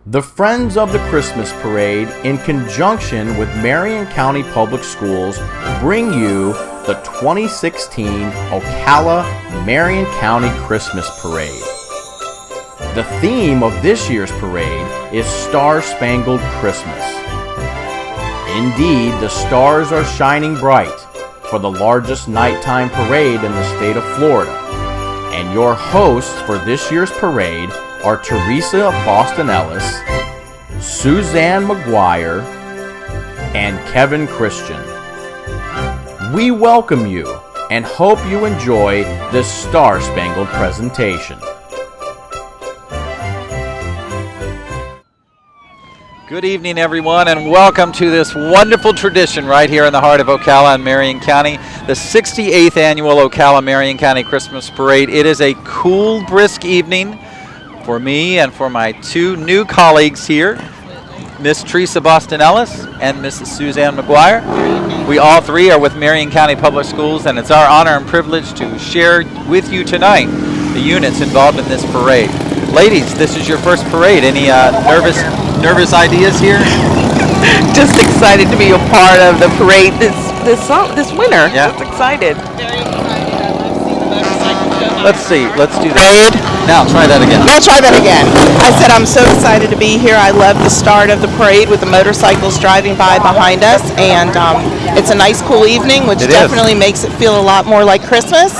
The Friends of the Christmas Parade, in conjunction with Marion County Public Schools, bring you the 2016 Ocala-Marion County Christmas Parade. The theme of this year's parade is Star-Spangled Christmas. Indeed, the stars are shining bright for the largest nighttime parade in the state of Florida. And your hosts for this year's parade are Teresa Boston Ellis, Suzanne McGuire, and Kevin Christian. We welcome you and hope you enjoy this Star-Spangled presentation. Good evening, everyone, and welcome to this wonderful tradition right here in the heart of Ocala and Marion County, the 68th annual Ocala-Marion County Christmas Parade. It is a cool, brisk evening for me and for my two new colleagues here, Miss Teresa Boston Ellis and Mrs. Suzanne McGuire. We all three are with Marion County Public Schools, and it's our honor and privilege to share with you tonight the units involved in this parade. Ladies, this is your first parade. Any nervous ideas here? Just excited to be a part of the parade this winter. Yeah. Just excited. Very excited. I've seen the motorcycle go by. Let's see. Let's do that. Now, try that again. I'll try that again. I said I'm so excited to be here. I love the start of the parade with the motorcycles driving by behind us, and it's a nice, cool evening, which definitely makes it feel a lot more like Christmas.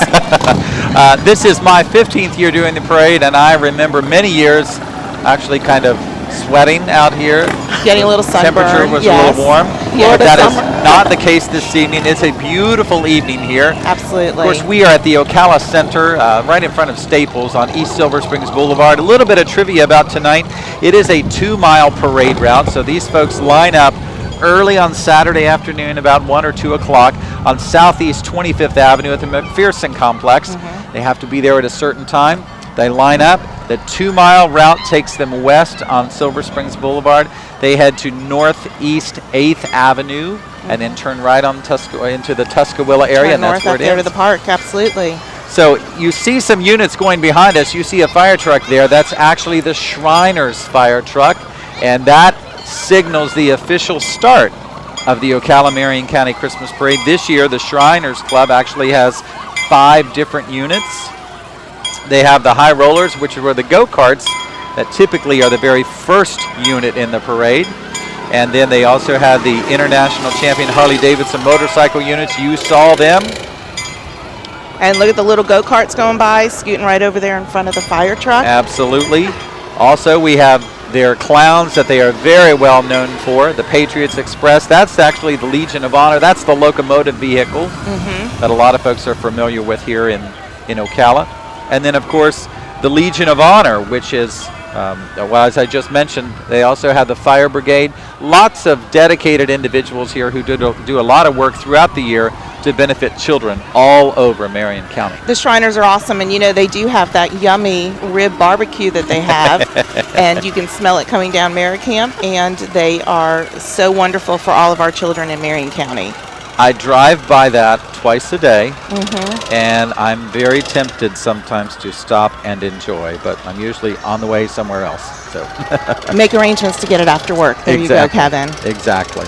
This is my 15th year doing the parade, and I remember many years actually kind of sweating out here. Getting a little sunburn. Temperature was a little warm. Florida That summer. is not the case this evening. It's a beautiful evening here. Absolutely. Of course, we are at the Ocala Center, right in front of Staples on East Silver Springs Boulevard. A little bit of trivia about tonight. It is a 2-mile parade route, so these folks line up early on Saturday afternoon, about 1 or 2 o'clock, on Southeast 25th Avenue at the McPherson Complex. They have to be there at a certain time. They line up. The 2-mile route takes them west on Silver Springs Boulevard. They head to Northeast 8th Avenue and then turn right on into the Tuscaloosa area, and that's where it there to ends. the park. Absolutely. So you see some units going behind us. You see a fire truck there. That's actually the Shriners fire truck, and that signals the official start of the Ocala-Marion County Christmas Parade. This year, the Shriners Club actually has 5 different units. They have the high rollers, which are the go-karts that typically are the very first unit in the parade. And then they also have the international champion Harley-Davidson motorcycle units. You saw them. And look at the little go-karts going by, scooting right over there in front of the fire truck. Absolutely. Also, we have their clowns that they are very well known for, the Patriots Express. That's actually the Legion of Honor. That's the locomotive vehicle that a lot of folks are familiar with here in Ocala. And then, of course, the Legion of Honor, which is, well, as I just mentioned, they also have the Fire Brigade. Lots of dedicated individuals here who do a lot of work throughout the year to benefit children all over Marion County. The Shriners are awesome, and you know they do have that yummy rib barbecue that they have, and you can smell it coming down Maricamp, and they are so wonderful for all of our children in Marion County. I drive by that twice a day, and I'm very tempted sometimes to stop and enjoy, but I'm usually on the way somewhere else. So Make arrangements to get it after work. There you go, Kevin. Exactly.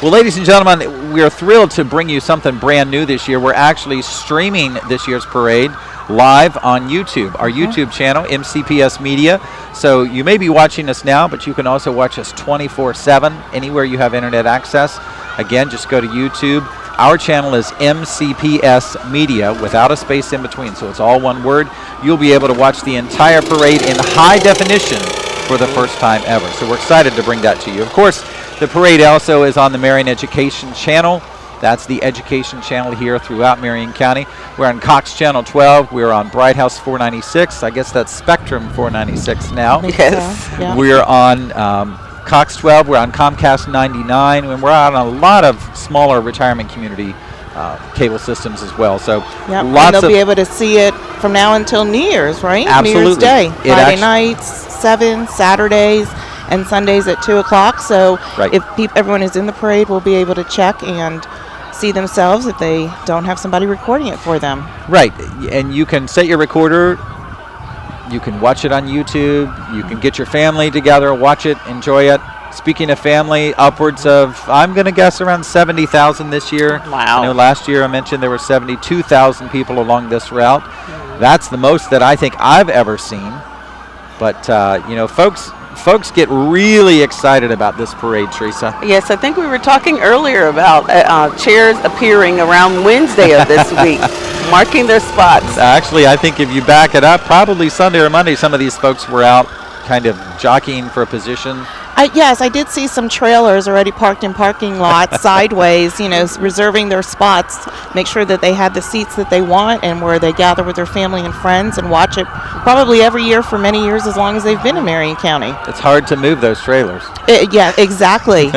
Well, ladies and gentlemen, we are thrilled to bring you something brand new this year. We're actually streaming this year's parade live on YouTube, our YouTube channel, MCPS Media. So you may be watching us now, but you can also watch us 24/7 anywhere you have internet access. Again, just go to YouTube. Our channel is MCPS Media without a space in between, so it's all one word. You'll be able to watch the entire parade in high definition for the first time ever. So we're excited to bring that to you. Of course, the parade also is on the Marion Education Channel. That's the education channel here throughout Marion County. We're on Cox Channel 12. We're on Bright House 496. I guess that's Spectrum 496 now. Yes. Yeah. We're on Cox 12. We're on Comcast 99. And we're on a lot of smaller retirement community cable systems as well. So Yep. And lots they'll of be able to see it from now until New Year's, right? Absolutely. New Year's Day. It Friday nights, 7, Saturdays, and Sundays at 2 o'clock. So Right. if everyone is in the parade, will be able to check and see themselves if they don't have somebody recording it for them. Right, and you can set your recorder You can watch it on YouTube. You can get your family together, watch it, enjoy it. Speaking of family, upwards of, I'm going to guess, around 70,000 this year. Wow. I know last year I mentioned there were 72,000 people along this route. That's the most that I think I've ever seen. But, folks get really excited about this parade, Teresa. Yes, I think we were talking earlier about chairs appearing around Wednesday of this week, marking their spots. Actually, I think if you back it up, probably Sunday or Monday, some of these folks were out kind of jockeying for a position. Yes, I did see some trailers already parked in parking lots sideways, reserving their spots, make sure that they had the seats that they want and where they gather with their family and friends and watch it probably every year for many years as long as they've been in Marion County. It's hard to move those trailers. Yeah, exactly.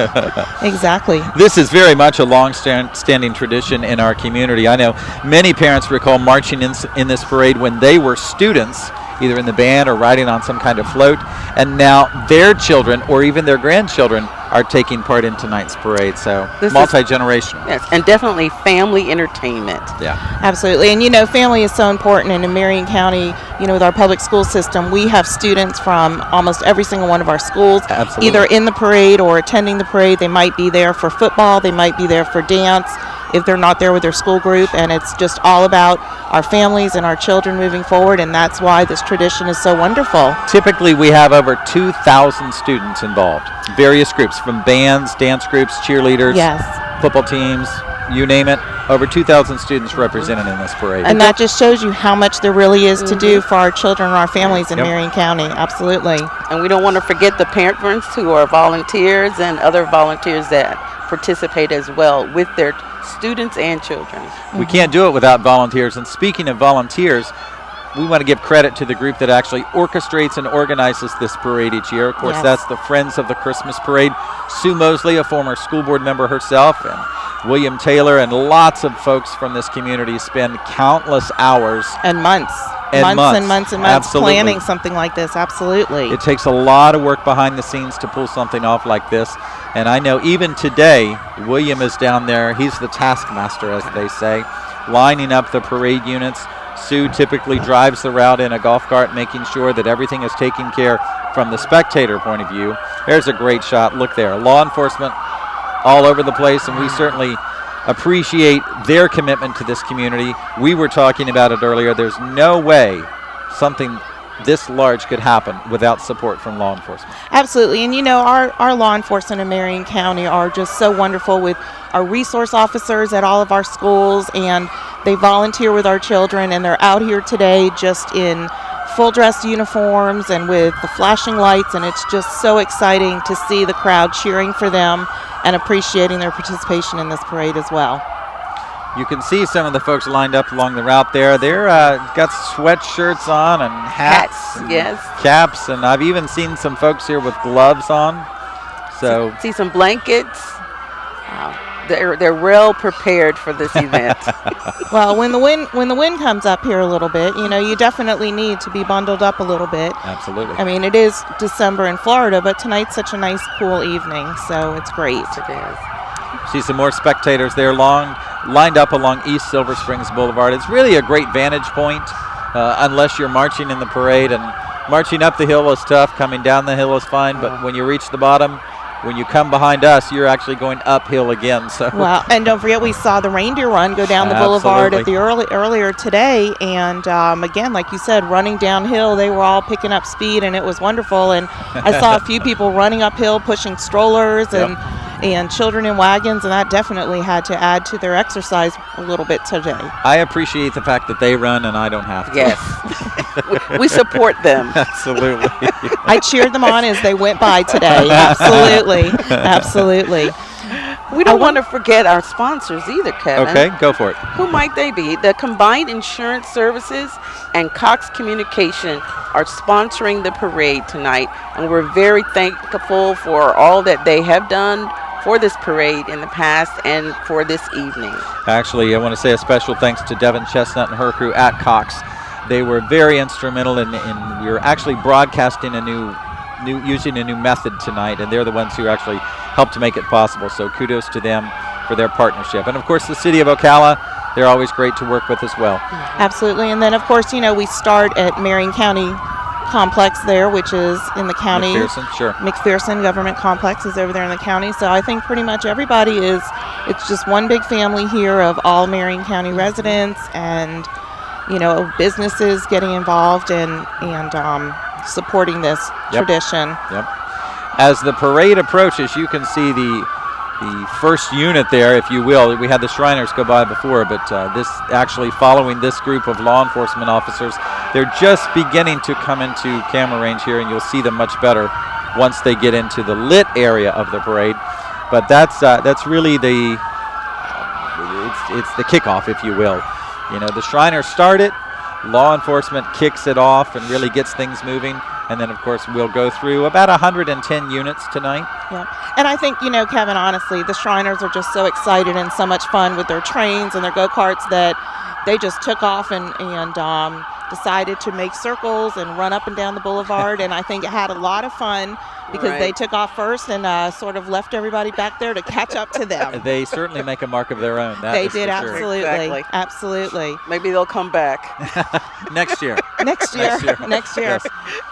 Exactly. This is very much a long-standing tradition in our community. I know many parents recall marching in this parade when they were students, either in the band or riding on some kind of float, and now their children or even their grandchildren are taking part in tonight's parade, so This is- multi-generational. Yes, and definitely family entertainment. Yeah. Absolutely. And family is so important. And in Marion County, with our public school system, we have students from almost every single one of our schools, Absolutely. either in the parade or attending the parade. They might be there for football, they might be there for dance if they're not there with their school group. And it's just all about our families and our children moving forward. And that's why this tradition is so wonderful. Typically, we have over 2,000 students involved, various groups, from bands, dance groups, cheerleaders, Yes. football teams, you name it. Over 2,000 students represented in this parade. And that just shows you how much there really is to do for our children and our families in Yep. Marion County. Absolutely. And we don't want to forget the parents who are volunteers and other volunteers that participate as well with their students and children. We can't do it without volunteers. And speaking of volunteers, we want to give credit to the group that actually orchestrates and organizes this parade each year. Of course, Yes. that's the Friends of the Christmas Parade. Sue Mosley, a former school board member herself, and William Taylor, and lots of folks from this community spend countless hours. And months. And months. And months and months Absolutely. planning something like this. Absolutely. It takes a lot of work behind the scenes to pull something off like this. And I know even today, William is down there. He's the taskmaster, as they say, lining up the parade units. Sue typically drives the route in a golf cart, making sure that everything is taken care from the spectator point of view. There's a great shot. Look there. Law enforcement all over the place, and we certainly appreciate their commitment to this community. We were talking about it earlier. There's no way something this large could happen without support from law enforcement. Absolutely. And our law enforcement in Marion County are just so wonderful with our resource officers at all of our schools, and they volunteer with our children, and they're out here today just in full dress uniforms and with the flashing lights, and it's just so exciting to see the crowd cheering for them and appreciating their participation in this parade as well. You can see some of the folks lined up along the route there. They're got sweatshirts on and hats, and yes. caps, and I've even seen some folks here with gloves on. So See some blankets. Wow. They're well prepared for this event. Well, when the wind comes up here a little bit, you definitely need to be bundled up a little bit. absolutely. I mean, it is December in Florida, but tonight's such a nice, cool evening, so it's great. It is. See some more spectators there lined up along East Silver Springs Boulevard. It's really a great vantage point, unless you're marching in the parade. And marching up the hill is tough. Coming down the hill is fine. But when you reach the bottom, when you come behind us, you're actually going uphill again. So Well, and don't forget, we saw the reindeer run go down the boulevard at the earlier today, and again, like you said, running downhill, they were all picking up speed, and it was wonderful. And I saw a few people running uphill, pushing strollers and children in wagons, and that definitely had to add to their exercise a little bit today. I appreciate the fact that they run and I don't have to. Yes. we support them. Absolutely. I cheered them on as they went by today. Absolutely, absolutely. We don't want to forget our sponsors either, Kevin. Okay, go for it. Who might they be? The Combined Insurance Services and Cox Communication are sponsoring the parade tonight, and we're very thankful for all that they have done for this parade in the past and for this evening. Actually, I want to say a special thanks to Devin Chestnut and her crew at Cox. They were very instrumental in we were actually broadcasting using a new method tonight, and they're the ones who actually helped to make it possible. So kudos to them for their partnership. And of course, the city of Ocala, they're always great to work with as well. Absolutely. And then, of course, we start at Marion County complex there, which is in the county. McPherson, sure. McPherson Government Complex is over there in the county. So I think pretty much everybody it's just one big family here of all Marion County residents and, businesses getting involved and supporting this tradition. Yep. As the parade approaches, you can see the first unit there, if you will. We had the Shriners go by before, but this actually following this group of law enforcement officers. They're just beginning to come into camera range here, and you'll see them much better once they get into the lit area of the parade. But that's really it's the kickoff, if you will. The Shriners start it, law enforcement kicks it off and really gets things moving. And then, of course, we'll go through about 110 units tonight. Yeah. And I think, Kevin, honestly, the Shriners are just so excited and so much fun with their trains and their go-karts that they just took off and decided to make circles and run up and down the boulevard. And I think it had a lot of fun because they took off first and sort of left everybody back there to catch up to them. They certainly make a mark of their own. They did, absolutely. Sure. Exactly. Absolutely. Maybe they'll come back. Next year. Next year. Yes.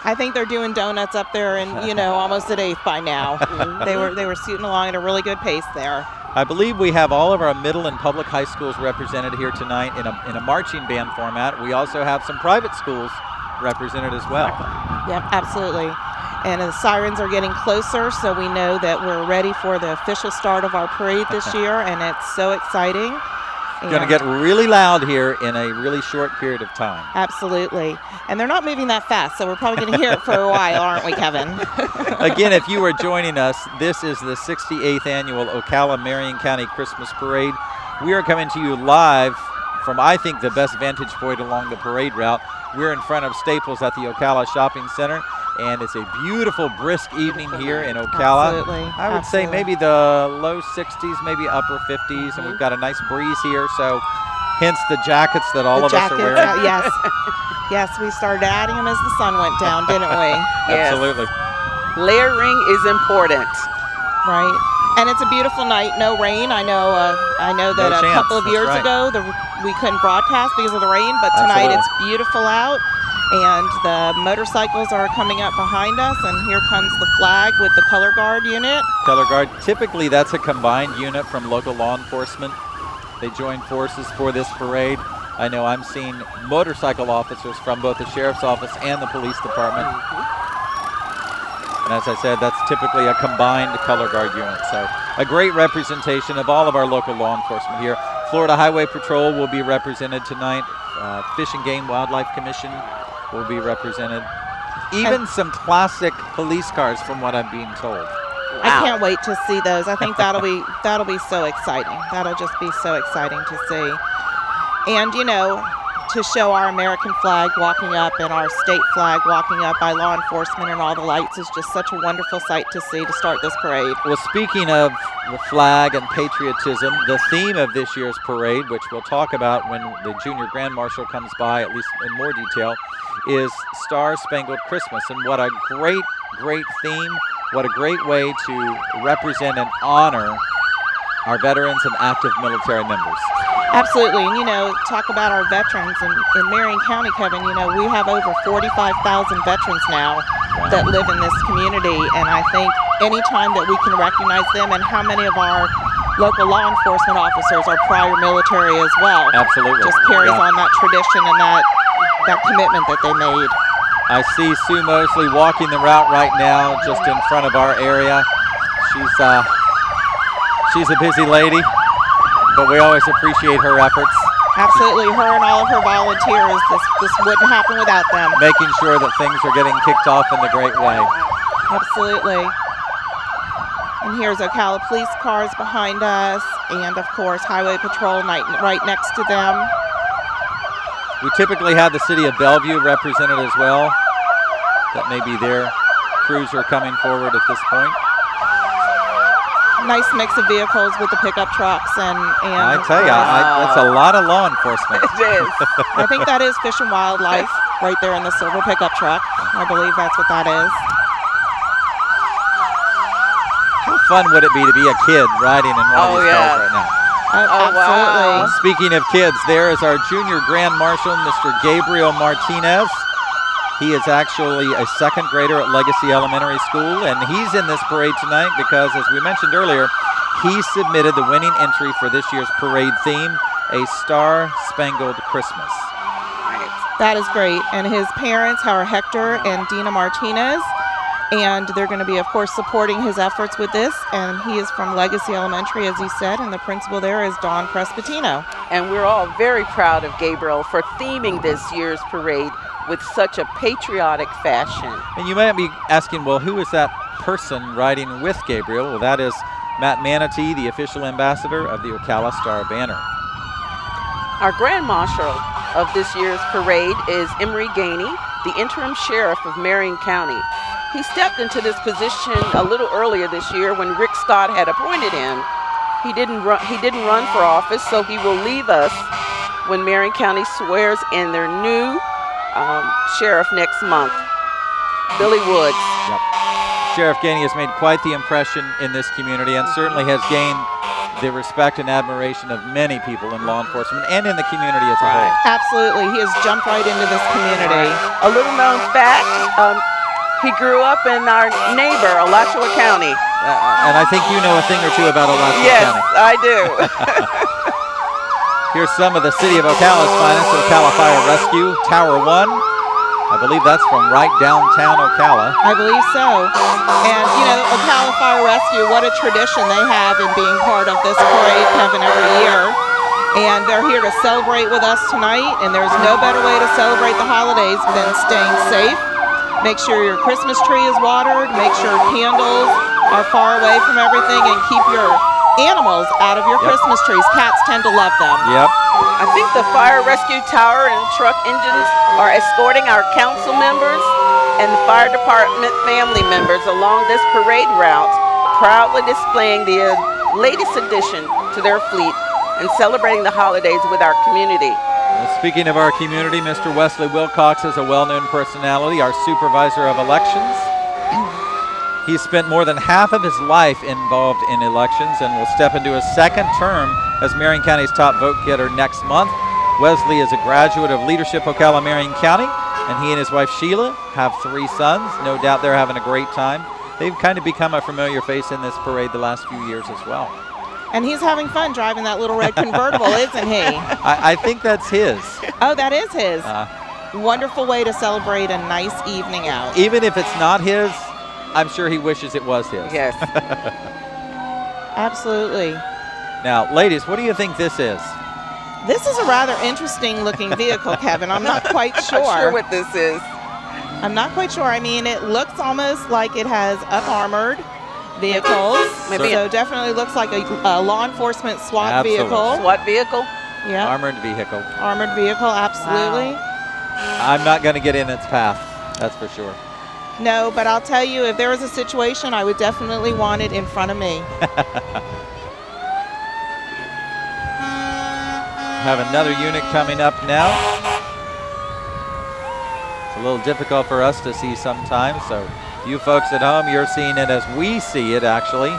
I think they're doing donuts up there and, almost at 8th by now. They were shooting along at a really good pace there. I believe we have all of our middle and public high schools represented here tonight in a marching band format. We also have some private schools represented as well. Yep, absolutely. And the sirens are getting closer, so we know that we're ready for the official start of our parade this year, and it's so exciting. It's going to get really loud here in a really short period of time. Absolutely. And they're not moving that fast, so we're probably going to hear it for a while, aren't we, Kevin? Again, if you are joining us, this is the 68th annual Ocala Marion County Christmas Parade. We are coming to you live from, I think, the best vantage point along the parade route. We're in front of Staples at the Ocala Shopping Center, and it's a beautiful, brisk evening here in Ocala. Absolutely. I would say maybe the low 60s, maybe upper 50s, and we've got a nice breeze here, so hence the jackets that all of us are wearing. Yes. Yes, we started adding them as the sun went down, didn't we? Yes. Absolutely. Layering is important. Right. And it's a beautiful night, no rain. I know that No a chance, couple of that's years right. ago we couldn't broadcast because of the rain, but tonight Absolutely. it's beautiful out. And the motorcycles are coming up behind us, and here comes the flag with the color guard unit. Color Guard, typically that's a combined unit from local law enforcement. They join forces for this parade. I know I'm seeing motorcycle officers from both the Sheriff's Office and the Police Department. And as I said, that's typically a combined Color Guard unit. So a great representation of all of our local law enforcement here. Florida Highway Patrol will be represented tonight. Fish and Game Wildlife Commission will be represented. Even some classic police cars, from what I'm being told. I can't wait to see those. I think that'll be so exciting. That'll just be so exciting to see. And to show our American flag walking up and our state flag walking up by law enforcement and all the lights is just such a wonderful sight to see to start this parade. Well, speaking of the flag and patriotism, the theme of this year's parade, which we'll talk about when the Junior Grand Marshal comes by, at least in more detail, is Star Spangled Christmas. And what a great, great theme. What a great way to represent and honor our veterans and active military members. Absolutely. And, talk about our veterans in Marion County, Kevin. We have over 45,000 veterans now that live in this community. And I think any time that we can recognize them, and how many of our local law enforcement officers are prior military as well. Absolutely. Just carries on that tradition and that commitment that they made. I see Sue Mosley walking the route right now just in front of our area. She's a busy lady, but we always appreciate her efforts. Absolutely. Her and all of her volunteers, this wouldn't happen without them. Making sure that things are getting kicked off in the great way. Absolutely. And here's Ocala police cars behind us, and of course Highway Patrol right next to them. We typically have the city of Bellevue represented as well. That may be their cruiser coming forward at this point. Nice mix of vehicles with the pickup trucks and I tell you, that's a lot of law enforcement. It is. I think that is Fish and Wildlife right there in the silver pickup truck. I believe that's what that is. How fun would it be to be a kid riding in one of these cars right now? Absolutely. wow. Speaking of kids, there is our Junior Grand Marshal, Mr. Gabriel Martinez. He is actually a second grader at Legacy Elementary School, and he's in this parade tonight because, as we mentioned earlier, he submitted the winning entry for this year's parade theme, A Star-Spangled Christmas. That is great. And his parents are Hector and Dina Martinez. And they're going to be, of course, supporting his efforts with this. And he is from Legacy Elementary, as he said, and the principal there is Don Prespatino. And we're all very proud of Gabriel for theming this year's parade with such a patriotic fashion. And you might be asking, well, who is that person riding with Gabriel? Well, that is Matt Manatee, the official ambassador of the Ocala Star Banner. Our Grand Marshal of this year's parade is Emery Gainey, the interim sheriff of Marion County. He stepped into this position a little earlier this year when Rick Scott had appointed him. He didn't run for office, so he will leave us when Marion County swears in their new sheriff next month, Billy Woods. Yep. Sheriff Gainey has made quite the impression in this community and certainly has gained the respect and admiration of many people in law enforcement and in the community as a whole. Absolutely. He has jumped right into this community. A little known fact, he grew up in our neighbor, Alachua County. And I think you know a thing or two about Alachua County. Yes, I do. Here's some of the city of Ocala's finest, Ocala Fire Rescue, Tower 1. I believe that's from right downtown Ocala. I believe so. And, you know, Ocala Fire Rescue, what a tradition they have in being part of this parade, Kevin, every year. And they're here to celebrate with us tonight, and there's no better way to celebrate the holidays than staying safe. Make sure your Christmas tree is watered, make sure candles are far away from everything, and keep your animals out of your Christmas trees. Cats tend to love them. Yep. I think the fire rescue tower and truck engines are escorting our council members and the fire department family members along this parade route, proudly displaying the latest addition to their fleet and celebrating the holidays with our community. Speaking of our community, Mr. Wesley Wilcox is a well-known personality, our supervisor of elections. He's spent more than half of his life involved in elections and will step into his second term as Marion County's top vote getter next month. Wesley is a graduate of Leadership Ocala Marion County, and he and his wife Sheila have 3 sons. No doubt they're having a great time. They've kind of become a familiar face in this parade the last few years as well. And he's having fun driving that little red convertible, isn't he? I think that's his. Oh, that is his. Wonderful way to celebrate a nice evening out. Even if it's not his, I'm sure he wishes it was his. Yes. Absolutely. Now, ladies, what do you think this is? This is a rather interesting looking vehicle, Kevin. I'm not quite sure. I'm not sure what this is. I'm not quite sure. I mean, it looks almost like it has up-armored vehicles. Maybe so definitely looks like a law enforcement SWAT Absolutely. vehicle. SWAT vehicle? Yeah. Armored vehicle. Armored vehicle, absolutely. Wow. I'm not going to get in its path, that's for sure. No, but I'll tell you, if there was a situation, I would definitely want it in front of me. Have another unit coming up now. It's a little difficult for us to see sometimes, so you folks at home, you're seeing it as we see it, actually.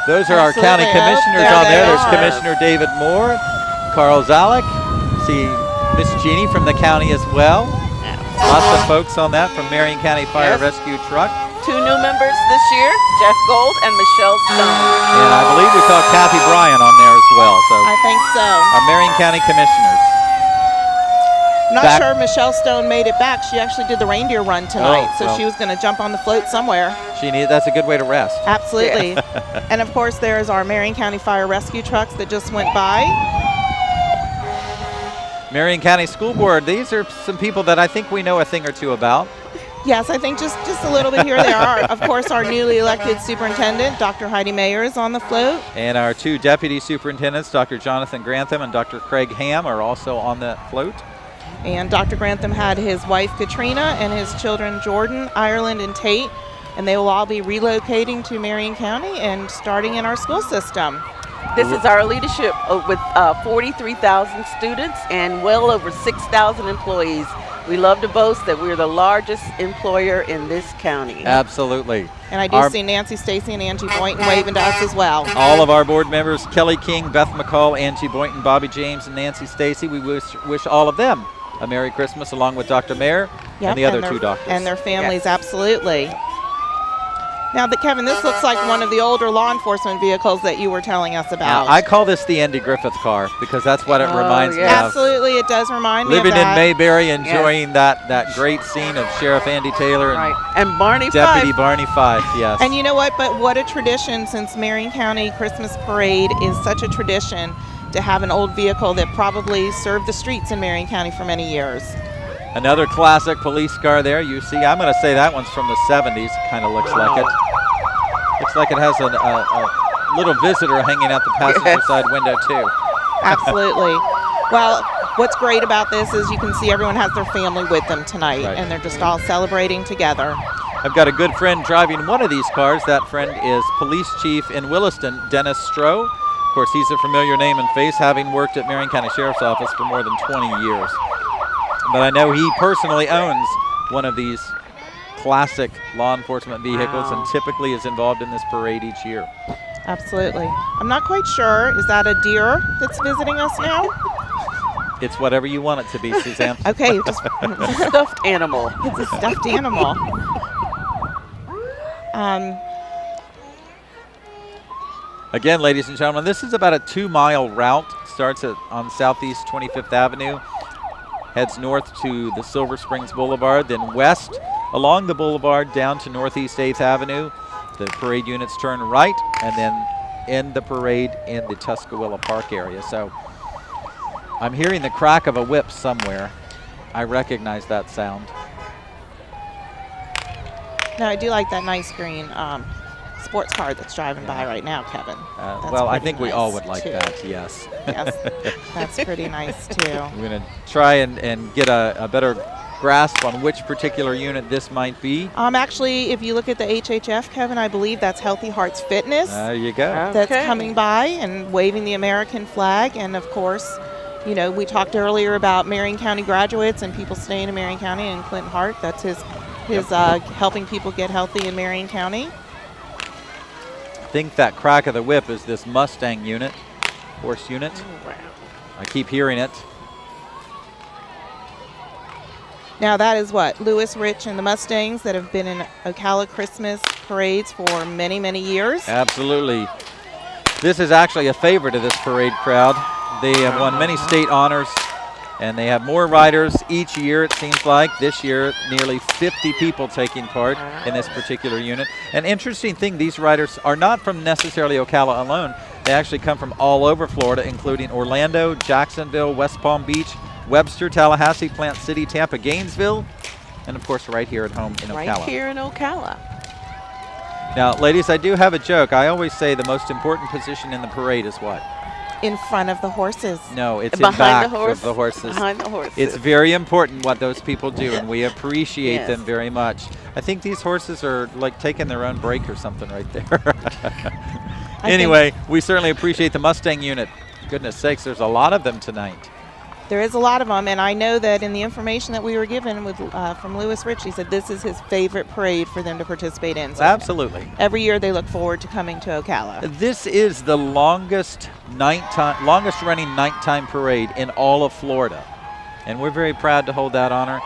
Those are our county Absolutely. commissioners There on they there. There's are. Commissioner David Moore, Carl Zalek, see Miss Jeannie from the county as well. Lots of folks on that from Marion County Fire Yes. Rescue Truck. 2 new members this year, Jeff Gold and Michelle Stone. And I believe we saw Kathy Bryan on there as well. So I think so. our Marion County commissioners. I'm not Back- sure Michelle Stone made it back. She actually did the reindeer run tonight, Oh, so well. she was going to jump on the float somewhere. That's a good way to rest. Absolutely. And of course, there's our Marion County Fire Rescue trucks that just went by. Marion County School Board, these are some people that I think we know a thing or two about. Yes, I think just a little bit here they are. Of course, our newly elected superintendent, Dr. Heidi Mayer, is on the float. And our 2 deputy superintendents, Dr. Jonathan Grantham and Dr. Craig Ham, are also on that float. And Dr. Grantham had his wife, Katrina, and his children, Jordan, Ireland, and Tate. And they will all be relocating to Marion County and starting in our school system. This is our leadership with 43,000 students and well over 6,000 employees. We love to boast that we're the largest employer in this county. Absolutely. And I do see Nancy Stacy and Angie Boynton waving to us as well. All of our board members, Kelly King, Beth McCall, Angie Boynton, Bobby James, and Nancy Stacy, we wish all of them a Merry Christmas along with Dr. Mayer Yep, and the other their- two doctors. And their families, Yes. absolutely. Now, Kevin, this looks like one of the older law enforcement vehicles that you were telling us about. I call this the Andy Griffith car because that's what it Oh, reminds me yes. of. Absolutely, it does remind me Living of in that. Mayberry, enjoying that great scene of Sheriff Andy Taylor and Right. And Barney Deputy Fife. Barney Fife, yes. And you know what? But what a tradition, since Marion County Christmas Parade is such a tradition to have an old vehicle that probably served the streets in Marion County for many years. Another classic police car there. You see, I'm going to say that one's from the 70s. Kind of looks like it. Looks like it has a little visitor hanging out the passenger Yes. side window, too. Absolutely. Well, what's great about this is you can see everyone has their family with them tonight, Right. and they're just all celebrating together. I've got a good friend driving one of these cars. That friend is Police Chief in Williston, Dennis Stroh. Of course, he's a familiar name and face, having worked at Marion County Sheriff's Office for more than 20 years. But I know he personally owns one of these classic law enforcement vehicles Wow. and typically is involved in this parade each year. Absolutely. I'm not quite sure. Is that a deer that's visiting us now? It's whatever you want it to be, Suzanne. Okay, just Stuffed animal. it's a stuffed animal. Again, ladies and gentlemen, this is about a 2-mile route. Starts on Southeast 25th Avenue, heads north to the Silver Springs Boulevard, then west along the boulevard down to Northeast 8th Avenue. The parade units turn right and then end the parade in the Tuscaloosa Park area. So I'm hearing the crack of a whip somewhere. I recognize that sound. No, I do like that nice green sports car that's driving by right now, Kevin. That's Well, I pretty think we all nice, would like too. that, yes. Yes, that's pretty nice too. We're going to try and get a better grasp on which particular unit this might be. Actually, if you look at the HHF, Kevin, I believe that's Healthy Hearts Fitness There you go. that's Okay. coming by and waving the American flag. And of course, you know, we talked earlier about Marion County graduates and people staying in Marion County, and Clinton Hart, that's his helping people get healthy in Marion County. I think that crack of the whip is this Mustang unit, horse unit. I keep hearing it. Now that is what? Lewis Rich and the Mustangs that have been in Ocala Christmas parades for many, many years. Absolutely. This is actually a favorite of this parade crowd. They have won many state honors, and they have more riders each year, it seems like. This year, nearly 50 people taking part in this particular unit. An interesting thing, these riders are not from necessarily Ocala alone. They actually come from all over Florida, including Orlando, Jacksonville, West Palm Beach, Webster, Tallahassee, Plant City, Tampa, Gainesville, and of course right here at home in Right Ocala. here in Ocala. Now, ladies, I do have a joke. I always say the most important position in the parade is what? In front of the horses. No, it's in Behind back the horse. of the horses. Behind the horses. It's very important what those people do, and we appreciate Yes. them very much. I think these horses are like taking their own break or something right there. Anyway, we certainly appreciate the Mustang unit. Goodness sakes, there's a lot of them tonight. There is a lot of them, and I know that in the information that we were given with from Lewis Rich, he said this is his favorite parade for them to participate in. So Absolutely. every year they look forward to coming to Ocala. This is the longest running nighttime parade in all of Florida, and we're very proud to hold that honor.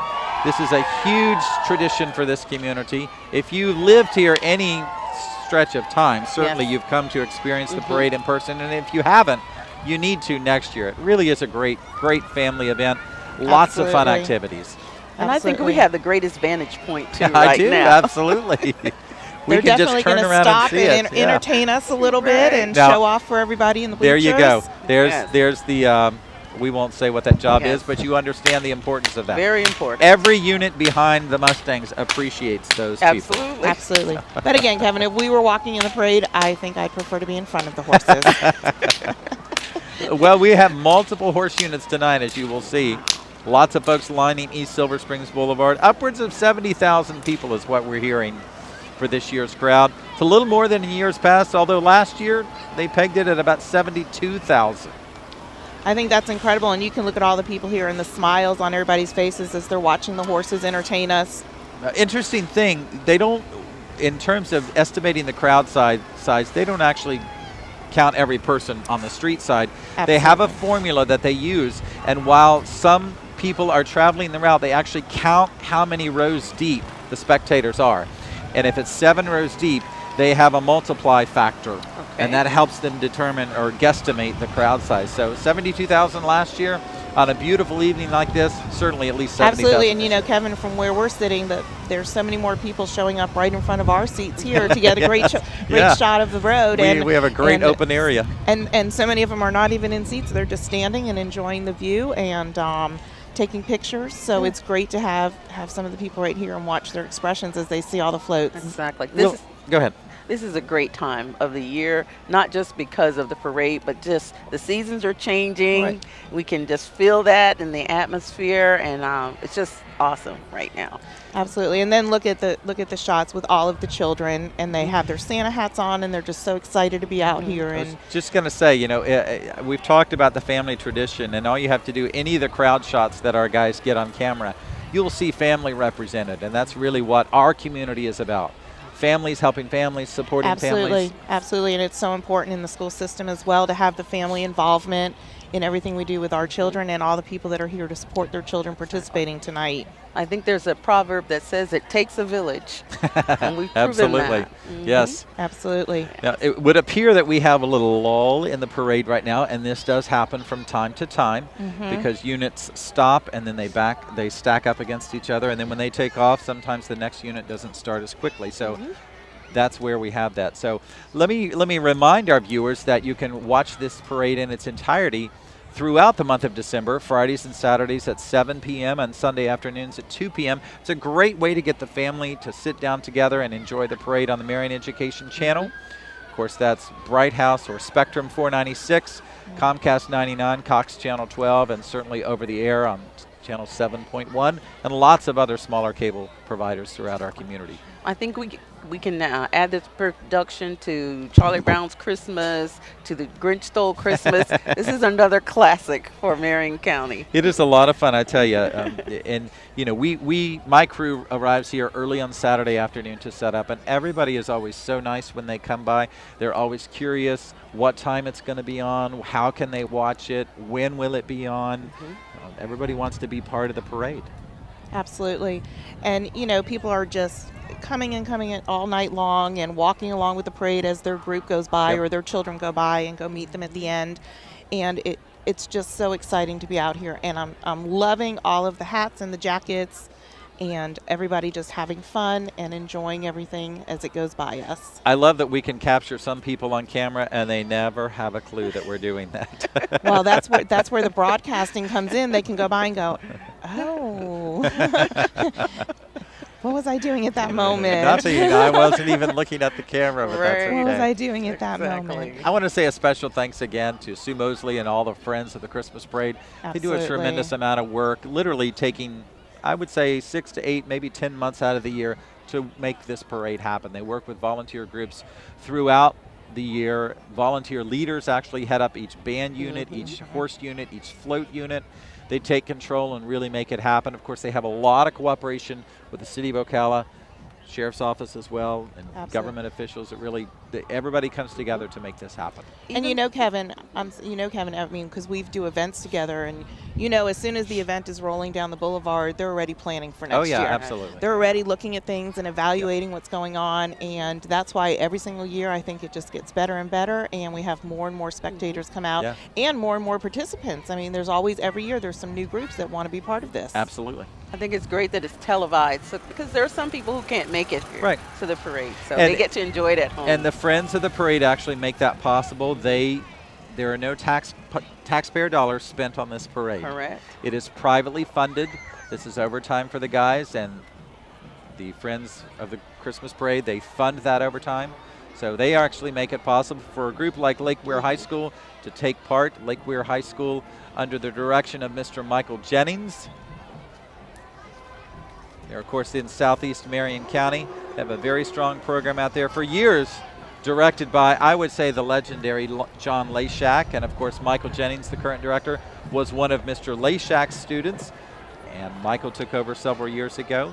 This is a huge tradition for this community. If you lived here any stretch of time, certainly Yes. you've come to experience the parade in person, and if you haven't, you need to next year. It really is a great family event. Lots of fun Absolutely. activities. And I think Absolutely. we have the greatest vantage point too I right do, now. absolutely. We They're can definitely just turn going to around stop and see and it. Yeah. entertain us a little bit and Now- show off for everybody in the There bleachers. you go. Yes. There's the, we won't say what that job Yes. is, but you understand the importance of that. Very important. Every unit behind the Mustangs appreciates those people. Absolutely. Absolutely. But again, Kevin, if we were walking in the parade, I think I'd prefer to be in front of the horses. Well, we have multiple horse units tonight, as you will see. Lots of folks lining East Silver Springs Boulevard. Upwards of 70,000 people is what we're hearing for this year's crowd. It's a little more than in years past, although last year they pegged it at about 72,000. I think that's incredible, and you can look at all the people here and the smiles on everybody's faces as they're watching the horses entertain us. Interesting thing, they don't, in terms of estimating the crowd size, they don't actually count every person on the street side. They have a Absolutely. formula that they use, and while some people are traveling the route, they actually count how many rows deep the spectators are. And if it's 7 rows deep, they have a multiply factor. And that helps them determine or guesstimate the crowd size. So 72,000 last year on a beautiful evening like this, certainly at least 70,000. Absolutely, and you know, Kevin, from where we're sitting, there's so many more people showing up right in front of our seats here to get a great shot of the road. We have a great open area. And so many of them are not even in seats. They're just standing and enjoying the view and taking pictures. So it's great to have some of the people right here and watch their expressions as they see all the floats. Exactly. Go ahead. This is a great time of the year, not just because of the parade, but just the seasons are changing. Right. We can just feel that in the atmosphere, and it's just awesome right now. Absolutely, and then look at the shots with all of the children, and they have their Santa hats on, and they're just so excited to be out here. I was And just going to say, you know, we've talked about the family tradition, and all you have to do, any of the crowd shots that our guys get on camera, you'll see family represented, and that's really what our community is about. Families helping families, supporting families. Absolutely, and it's so important in the school system as well to have the family involvement in everything we do with our children and all the people that are here to support their children participating tonight. I think there's a proverb that says it takes a village, and we've proven Absolutely. that. Mhm. Yes. Absolutely. Now, it would appear that we have a little lull in the parade right now, and this does happen from time to time because units stop and then they stack up against each other, and then when they take off, sometimes the next unit doesn't start as quickly. So that's where we have that. So let me remind our viewers that you can watch this parade in its entirety throughout the month of December, Fridays and Saturdays at 7 p.m. and Sunday afternoons at 2 p.m. It's a great way to get the family to sit down together and enjoy the parade on the Marian Education Channel. Of course, that's Bright House or Spectrum 496, Comcast 99, Cox Channel 12, and certainly over the air on Channel 7.1, and lots of other smaller cable providers throughout our community. I think we can add this production to Charlie Brown's Christmas, to the Grinch Stole Christmas. This is another classic for Marion County. It is a lot of fun, I tell you. And you know, my crew arrives here early on Saturday afternoon to set up, and everybody is always so nice when they come by. They're always curious what time it's going to be on, how can they watch it, when will it be on. Everybody wants to be part of the parade. Absolutely. And, you know, people are just coming in all night long and walking along with the parade as their group goes by or their children go by and go meet them at the end. And it's just so exciting to be out here. And I'm loving all of the hats and the jackets and everybody just having fun and enjoying everything as it goes by us. I love that we can capture some people on camera and they never have a clue that we're doing that. Well, that's where the broadcasting comes in. They can go by and go, oh, what was I doing at that moment? Nothing. I wasn't even looking at the camera, but that's okay. What was I doing at that moment? I want to say a special thanks again to Sue Mosley and all the friends of the Christmas Parade. They do a tremendous amount of work, literally taking, I would say, 6 to 8, maybe 10 months out of the year to make this parade happen. They work with volunteer groups throughout the year. Volunteer leaders actually head up each band unit, each horse unit, each float unit. They take control and really make it happen. Of course, they have a lot of cooperation with the City of Ocala, Sheriff's Office as well, and government officials. It really, everybody comes together to make this happen. And you know, Kevin, I mean, because we do events together, and you know, as soon as the event is rolling down the boulevard, they're already planning for next year. Oh yeah, absolutely. They're already looking at things and evaluating what's going on, and that's why every single year I think it just gets better and better, and we have more and more spectators come out and more participants. I mean, there's always, every year, there's some new groups that want to be part of this. Absolutely. I think it's great that it's televised because there are some people who can't make it here to the parade, so And they get to enjoy it at home. And the friends of the parade actually make that possible. There are no taxpayer dollars spent on this parade. Correct. It is privately funded. This is overtime for the guys, and the Friends of the Christmas Parade, they fund that overtime. So they actually make it possible for a group like Lake Weir High School to take part. Lake Weir High School, under the direction of Mr. Michael Jennings. They're, of course, in southeast Marion County. They have a very strong program out there for years, directed by, I would say, the legendary John Lashak. And, of course, Michael Jennings, the current director, was one of Mr. Lashak's students. And Michael took over several years ago.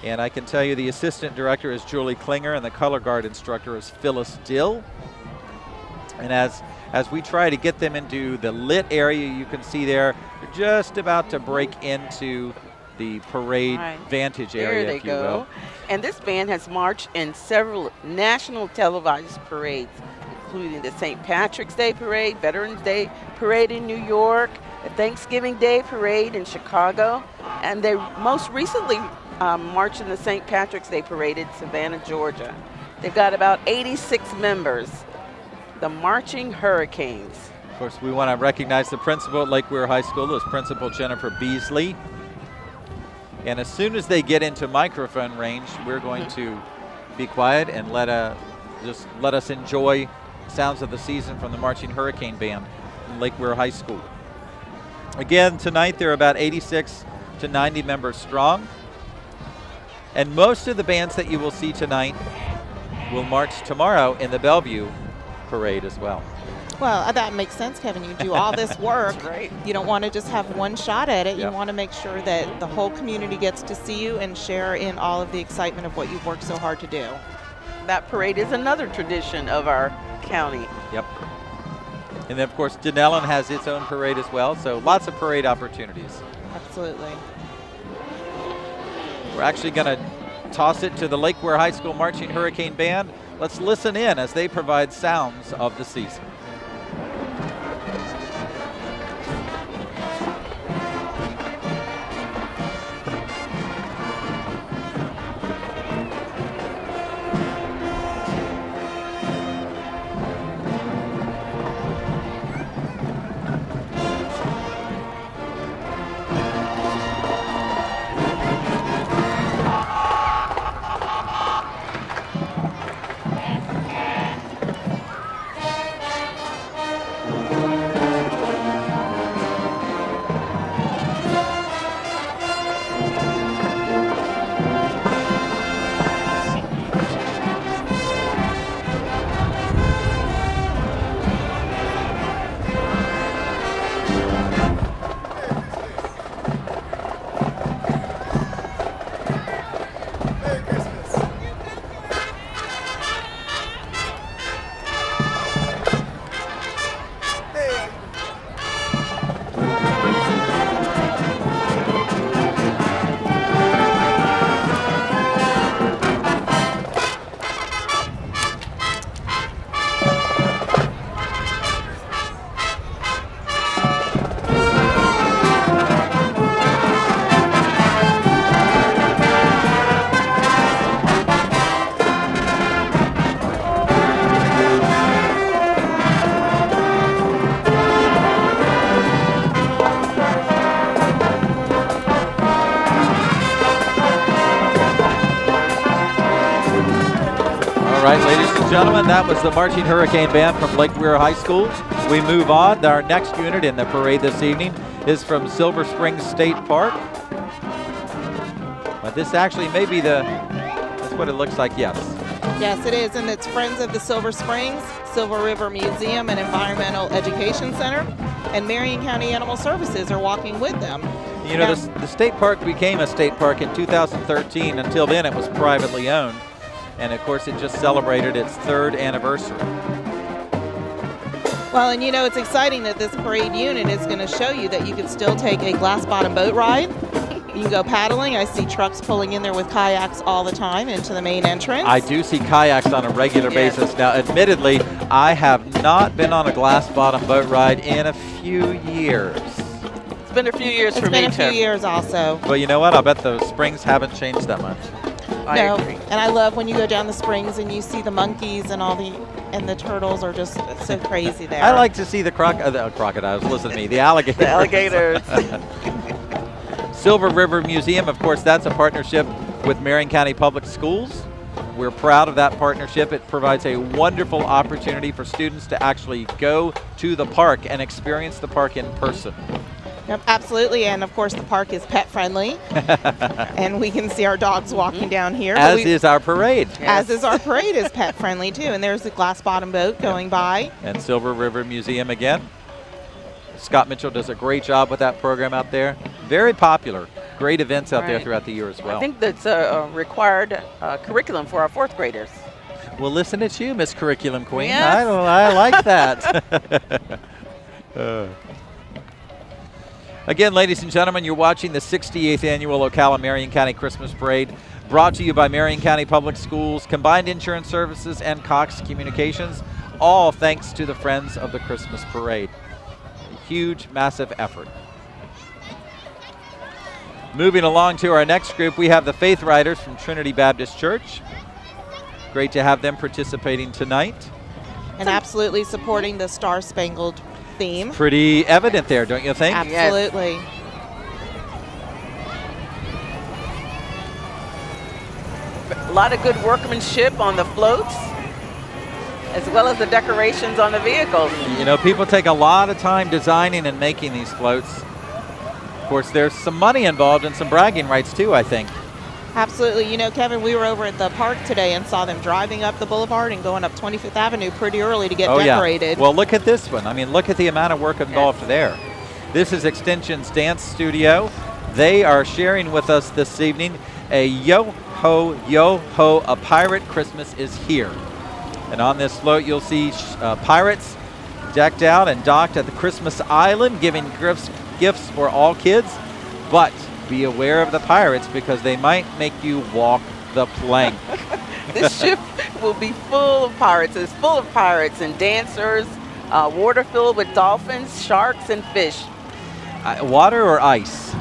And I can tell you the assistant director is Julie Klinger, and the color guard instructor is Phyllis Dill. And as as we try to get them into the lit area. You can see there, they're just about to break into the parade Right. vantage There area, they if you go. will. And this band has marched in several national televised parades, including the St. Patrick's Day Parade, Veterans Day Parade in New York, the Thanksgiving Day Parade in Chicago, and they most recently marched in the St. Patrick's Day Parade in Savannah, Georgia. They've got about 86 members, the Marching Hurricanes. Of course, we want to recognize the principal at Lake Weir High School is Principal Jennifer Beasley. And as soon as they get into microphone range, we're going to be quiet and let us enjoy sounds of the season from the Marching Hurricane Band in Lake Weir High School. Again, tonight they're about 86 to 90 members strong. And most of the bands that you will see tonight will march tomorrow in the Bellevue Parade as well. Well, that makes sense, Kevin. You do all this work. That's right. You don't want to just have one shot at it. Yep. You want to make sure that the whole community gets to see you and share in all of the excitement of what you've worked so hard to do. That parade is another tradition of our county. Yep. And then, of course, Denellen has its own parade as well, so lots of parade opportunities. Absolutely. We're actually going to toss it to the Lake Weir High School Marching Hurricane Band. Let's listen in as they provide sounds of the season. All right, ladies and gentlemen, that was the Marching Hurricane Band from Lake Weir High School. We move on. Our next unit in the parade this evening is from Silver Springs State Park. But this actually may be that's what it looks like, yes. Yes, it is, and it's Friends of the Silver Springs, Silver River Museum and Environmental Education Center, and Marion County Animal Services are walking with them. You know, Now- the state park became a state park in 2013. Until then, it was privately owned. And of course, it just celebrated its 3rd anniversary. Well, and you know, it's exciting that this parade unit is going to show you that you can still take a glass bottom boat ride. You can go paddling. I see trucks pulling in there with kayaks all the time into the main entrance. I do see kayaks on a regular Yes. basis. Now, admittedly, I have not been on a glass bottom boat ride in a few years. It's been a few years It's for been me a few too. years also. But you know what? I bet the springs haven't changed that much. I No, agree. and I love when you go down the springs and you see the monkeys and and the turtles are just so crazy there. I like to see the crocodiles. Listen to me, the alligators. The alligators. Silver River Museum, of course, that's a partnership with Marion County Public Schools. We're proud of that partnership. It provides a wonderful opportunity for students to actually go to the park and experience the park in person. Yep, absolutely, and of course the park is pet friendly, and we can see our dogs walking down here. but As we- is our parade. As is our parade is pet friendly too, and there's a glass bottom boat going by. And Silver River Museum again. Scott Mitchell does a great job with that program out there. Very popular. Great events out there Right. throughout the year as well. I think that's a required curriculum for our 4th graders. Well, listen at you, Miss Curriculum Queen. Yes. I like that. Again, ladies and gentlemen, you're watching the 68th Annual Ocala Marion County Christmas Parade, brought to you by Marion County Public Schools, Combined Insurance Services, and Cox Communications, all thanks to the Friends of the Christmas Parade. A huge, massive effort. Moving along to our next group, we have the Faith Riders from Trinity Baptist Church. Great to have them participating tonight. And absolutely supporting the Star Spangled theme. Pretty evident there, don't you think? Absolutely. A lot of good workmanship on the floats, as well as the decorations on the vehicles. You know, people take a lot of time designing and making these floats. Of course, there's some money involved and some bragging rights too, I think. Absolutely. You know, Kevin, we were over at the park today and saw them driving up the boulevard and going up 25th Avenue pretty early to get decorated. Yeah. Well, look at this one. I mean, look at the amount of work involved there. This is Extension's Dance Studio. They are sharing with us this evening a yo-ho, yo-ho, a pirate Christmas is here. And on this float, you'll see pirates decked out and docked at the Christmas Island, giving gifts for all kids. But be aware of the pirates because they might make you walk the plank. This ship will be full of pirates. It's full of pirates and dancers, water filled with dolphins, sharks, and fish. Water or ice?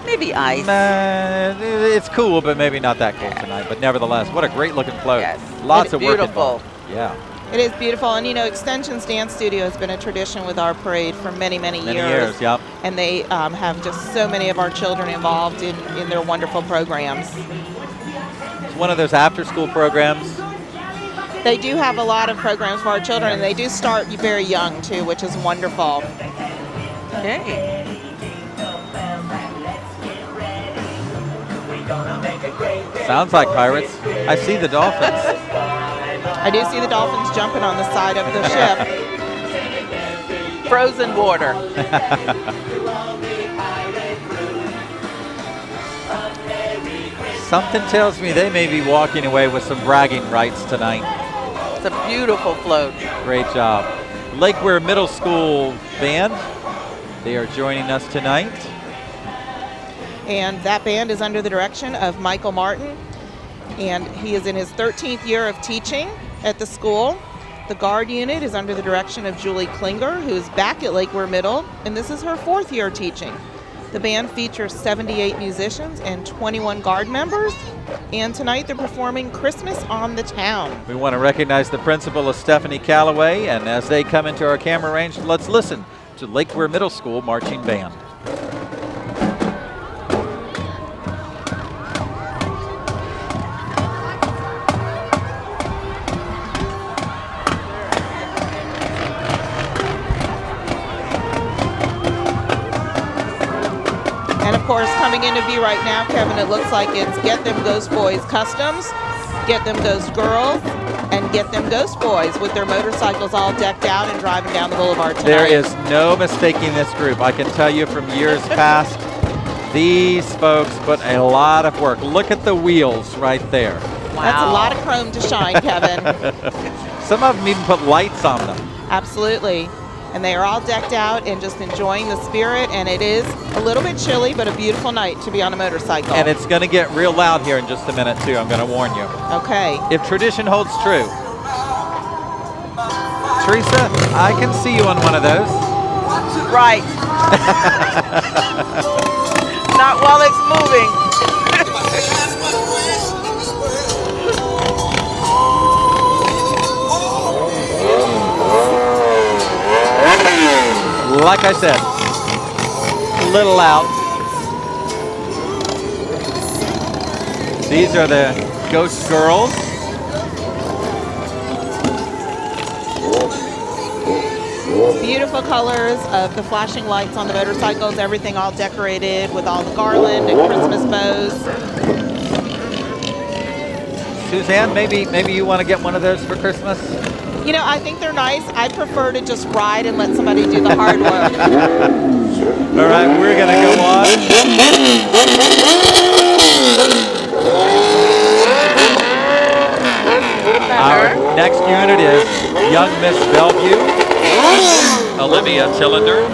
Maybe ice. It's cool, but maybe not that cool tonight. But nevertheless, what a great looking float. Yes. Lots of work beautiful. involved. Yeah. It is beautiful. And, you know, Extension's Dance Studio has been a tradition with our parade for many, many years. Many years, yep. And they have just so many of our children involved in their wonderful programs. It's one of those after-school programs. They do have a lot of programs for our children, and they do start very young, too, which is wonderful. Okay. Sounds like pirates. I see the dolphins. I do see the dolphins jumping on the side of the ship. Frozen water. Something tells me they may be walking away with some bragging rights tonight. It's a beautiful float. Great job. Lake Weir Middle School Band, they are joining us tonight. And that band is under the direction of Michael Martin, and he is in his 13th year of teaching at the school. The guard unit is under the direction of Julie Klinger, who is back at Lake Weir Middle, and this is her 4th year teaching. The band features 78 musicians and 21 guard members, and tonight they're performing Christmas on the Town. We want to recognize the principal of Stephanie Calloway, and as they come into our camera range, let's listen to Lake Weir Middle School Marching Band. And of course, coming into view right now, Kevin, it looks like it's Get Them Ghost Boys Customs, Get Them Ghost Girls, and Get Them Ghost Boys with their motorcycles all decked out and driving down the boulevard tonight. There is no mistaking this group. I can tell you from years past, these folks put a lot of work. Look at the wheels right there. Wow. That's a lot of chrome to shine, Kevin. Some of them even put lights on them. Absolutely. And they are all decked out and just enjoying the spirit, and it is a little bit chilly, but a beautiful night to be on a motorcycle. And it's going to get real loud here in just a minute, too. I'm going to warn you. Okay. If tradition holds true. Teresa, I can see you on one of those. Right. Not while it's moving. Like I said, a little loud. These are the Ghost Girls. Beautiful colors of the flashing lights on the motorcycles, everything all decorated with all the garland and Christmas bows. Suzanne, maybe you want to get one of those for Christmas? You know, I think they're nice. I prefer to just ride and let somebody do the hard work. All right, we're going to go on. Our next unit is Young Miss Bellevue, Olivia Tillender.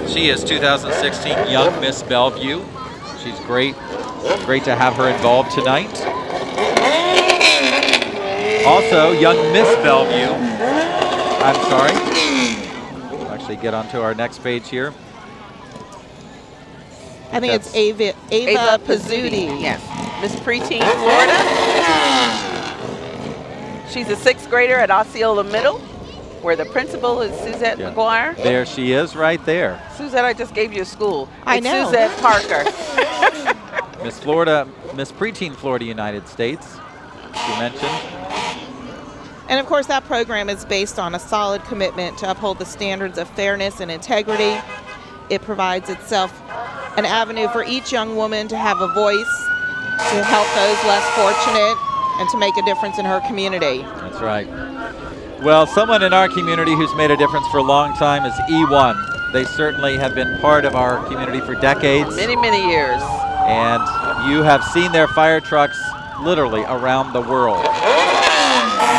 She is 2016 Young Miss Bellevue. She's great. Great to have her involved tonight. Also, Young Miss Bellevue. I'm sorry. We'll actually get onto our next page here. I think it's Ava Pizzuti. Yes. Miss Preteen, Florida. She's a 6th grader at Osceola Middle, where the principal is Suzette McGuire. There she is right there. Suzette, I just gave you a school. I know. Suzette Parker. Miss Florida, Miss Preteen Florida United States, she mentioned. And of course, that program is based on a solid commitment to uphold the standards of fairness and integrity. It provides itself an avenue for each young woman to have a voice, to help those less fortunate, and to make a difference in her community. That's right. Well, someone in our community who's made a difference for a long time is E1. They certainly have been part of our community for decades. Many, many years. And you have seen their fire trucks literally around the world.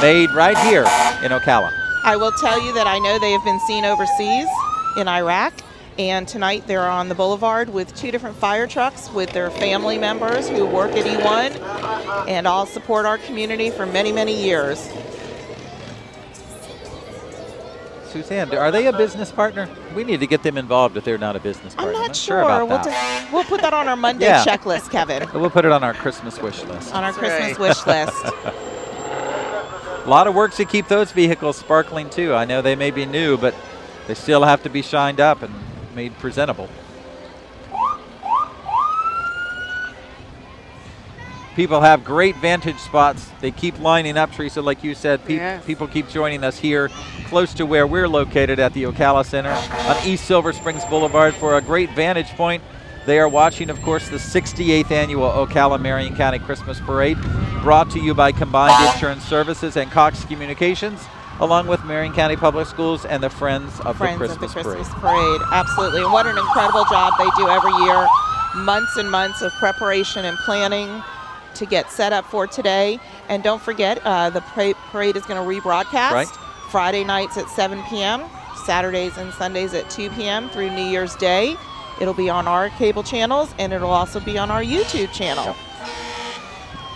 Made right here in Ocala. I will tell you that I know they have been seen overseas in Iraq, and tonight they're on the boulevard with 2 different fire trucks with their family members who work at E1 and all support our community for many, many years. Suzanne, are they a business partner? We need to get them involved if they're not a business partner. I'm not sure. about We'll, that. we'll put that on our Monday Yeah. checklist, Kevin. We'll put it on our Christmas wish list. On our That's Christmas right. wish list. A lot of work to keep those vehicles sparkling too. I know they may be new, but they still have to be shined up and made presentable. People have great vantage spots. They keep lining up, Teresa, like you said. Yes. People keep joining us here close to where we're located at the Ocala Center on East Silver Springs Boulevard for a great vantage point. They are watching, of course, the 68th annual Ocala Marion County Christmas Parade, brought to you by Combined Insurance Services and Cox Communications, along with Marion County Public Schools and the Friends of the Christmas Parade. Absolutely. And what an incredible job they do every year. Months and months of preparation and planning to get set up for today. And don't forget, the parade is going to rebroadcast Right. Friday nights at 7 p.m., Saturdays and Sundays at 2 p.m. through New Year's Day. It'll be on our cable channels, and it'll also be on our YouTube channel.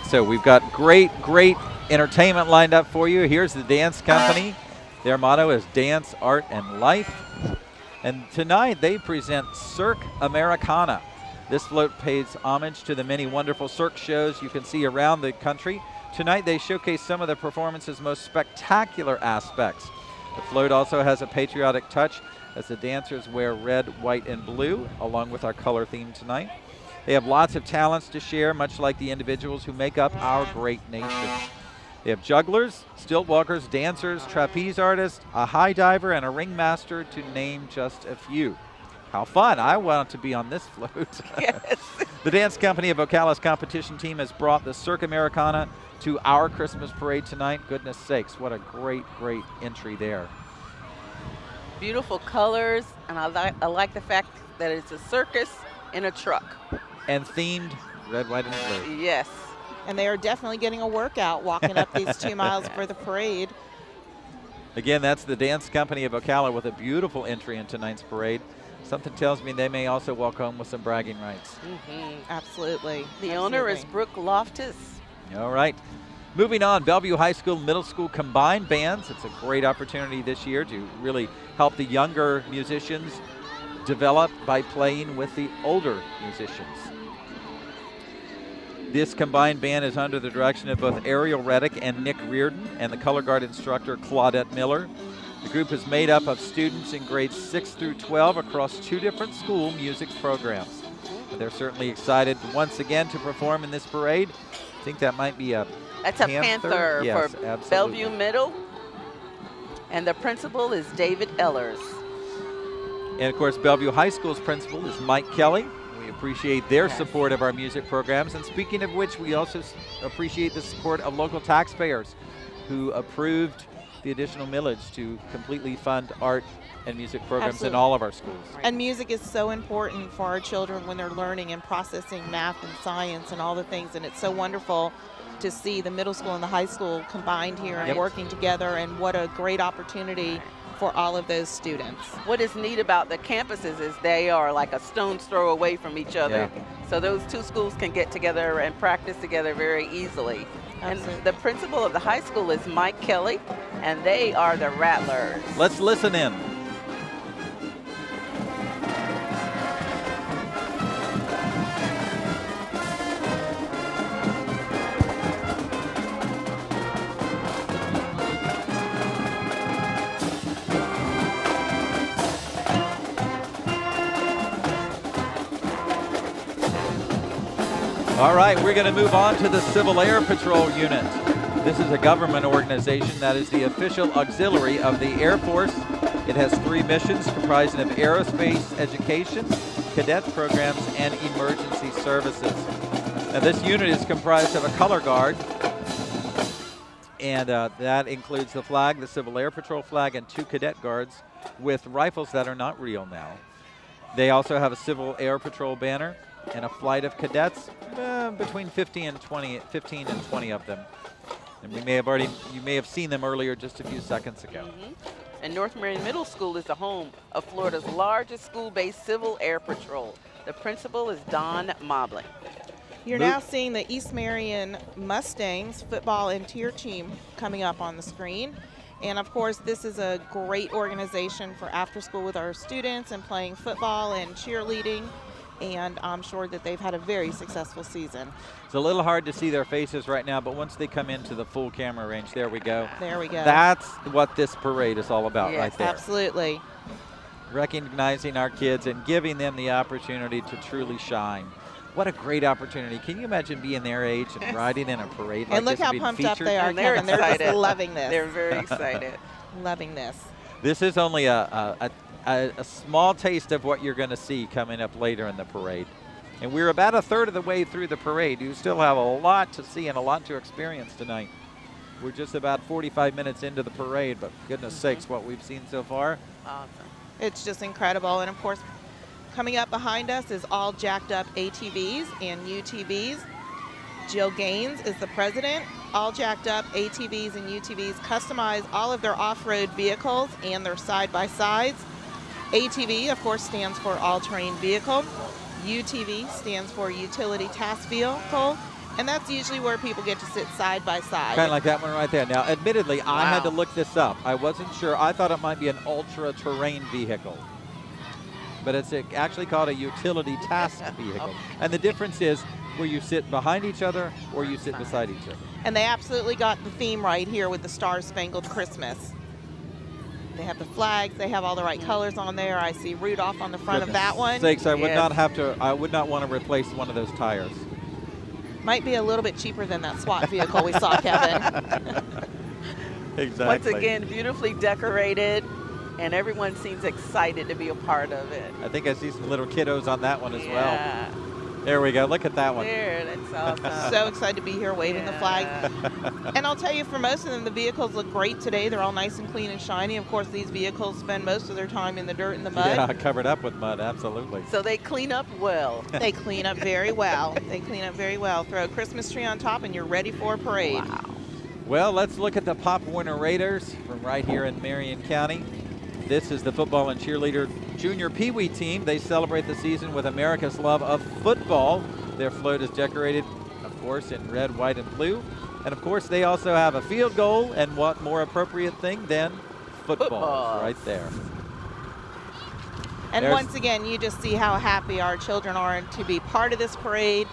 So we've got great entertainment lined up for you. Here's the dance company. Their motto is Dance, Art, and Life. And tonight they present Cirque Americana. This float pays homage to the many wonderful cirque shows you can see around the country. Tonight they showcase some of the performance's most spectacular aspects. The float also has a patriotic touch as the dancers wear red, white, and blue, along with our color theme tonight. They have lots of talents to share, much like the individuals who make up our great nation. They have jugglers, stilt walkers, dancers, trapeze artists, a high diver, and a ringmaster, to name just a few. How fun. I want to be on this float. Yes. The dance company of Ocala's competition team has brought the Cirque Americana to our Christmas parade tonight. Goodness sakes, what a great entry there. Beautiful colors, and I like the fact that it's a circus in a truck. And themed red, white, and blue. Yes. And they are definitely getting a workout walking up these 2 miles for the parade. Again, that's the dance company of Ocala with a beautiful entry in tonight's parade. Something tells me they may also walk home with some bragging rights. Absolutely. The owner is Brooke Loftus. All right. Moving on, Bellevue High School, Middle School combined bands. It's a great opportunity this year to really help the younger musicians develop by playing with the older musicians. This combined band is under the direction of both Ariel Reddick and Nick Reardon and the color guard instructor Claudette Miller. The group is made up of students in grades 6 through 12 across 2 different school music programs. They're certainly excited once again to perform in this parade. I think that might be a That's a Panther Yes, for absolutely. Bellevue Middle. And the principal is David Ellers. And of course, Bellevue High School's principal is Mike Kelly. We appreciate their support of our music programs. And speaking of which, we also appreciate the support of local taxpayers who approved the additional millage to completely fund art and music programs in all of our schools. And music is so important for our children when they're learning and processing math and science and all the things. And it's so wonderful to see the middle school and the high school combined here and Yep. working together, and what a great opportunity for all of those students. What is neat about the campuses is they are like a stone's throw away from each other. So those two schools can get together and practice together very easily. Absolutely. And the principal of the high school is Mike Kelly, and they are the Rattlers. Let's listen in. All right, we're going to move on to the Civil Air Patrol Unit. This is a government organization that is the official auxiliary of the Air Force. It has 3 missions comprising of aerospace education, cadet programs, and emergency services. Now, this unit is comprised of a color guard, and that includes the flag, the Civil Air Patrol flag, and 2 cadet guards with rifles that are not real now. They also have a Civil Air Patrol banner and a flight of cadets, between 15 and 20 of them. And you may have seen them earlier just a few seconds ago. And North Marion Middle School is the home of Florida's largest school-based Civil Air Patrol. The principal is Don Mobley. You're now seeing the East Marion Mustangs football and tier team coming up on the screen. And of course, this is a great organization for after school with our students and playing football and cheerleading. And I'm sure that they've had a very successful season. It's a little hard to see their faces right now, but once they come into the full camera range, there we go. There we go. That's what this parade is all about, Yes, right there. Absolutely. Recognizing our kids and giving them the opportunity to truly shine. What a great opportunity. Can you imagine being their age and riding in a parade like And look this how being pumped up featured? they are, And they're Kevin. They're excited. just loving this. They're very excited. Loving this. This is only a small taste of what you're going to see coming up later in the parade. And we're about a third of the way through the parade. You still have a lot to see and a lot to experience tonight. We're just about 45 minutes into the parade, but goodness sakes, what we've seen so far. Awesome. It's just incredible. And of course, coming up behind us is all jacked up ATVs and UTVs. Jill Gaines is the president. All jacked up ATVs and UTVs customize all of their off-road vehicles and their side-by-sides. ATV, of course, stands for all-terrain vehicle. UTV stands for utility task vehicle. And that's usually where people get to sit side by side. Kind of like that one right there. Now, admittedly, I had to Wow. look this up. I wasn't sure. I thought it might be an ultra-terrain vehicle. But it's actually called a utility task vehicle. And the difference is where you sit behind each other or you sit beside each other. And they absolutely got the theme right here with the Star Spangled Christmas. They have the flags. They have all the right colors on there. I see Rudolph on the front of that one. Sakes, I would Yes. not have to. I would not want to replace one of those tires. Might be a little bit cheaper than that SWAT vehicle we saw, Kevin. Exactly. Once again, beautifully decorated, and everyone seems excited to be a part of it. I think I see some little kiddos on that one as well. Yeah. There we go. Look at that one. There, that's awesome. So excited to be here waving the flag. And I'll tell you, for most of them, the vehicles look great today. They're all nice and clean and shiny. Of course, these vehicles spend most of their time in the dirt and the mud. Yeah, covered up with mud. Absolutely. So they clean up well. They clean up very well. They clean up very well. Throw a Christmas tree on top and you're ready for a parade. Wow. Well, let's look at the Pop Warner Raiders from right here in Marion County. This is the football and cheerleader junior Pee Wee team. They celebrate the season with America's love of football. Their float is decorated, of course, in red, white, and blue. And, of course, they also have a field goal, and what more appropriate thing than footballs right there. And There's- once again, you just see how happy our children are to be part of this parade.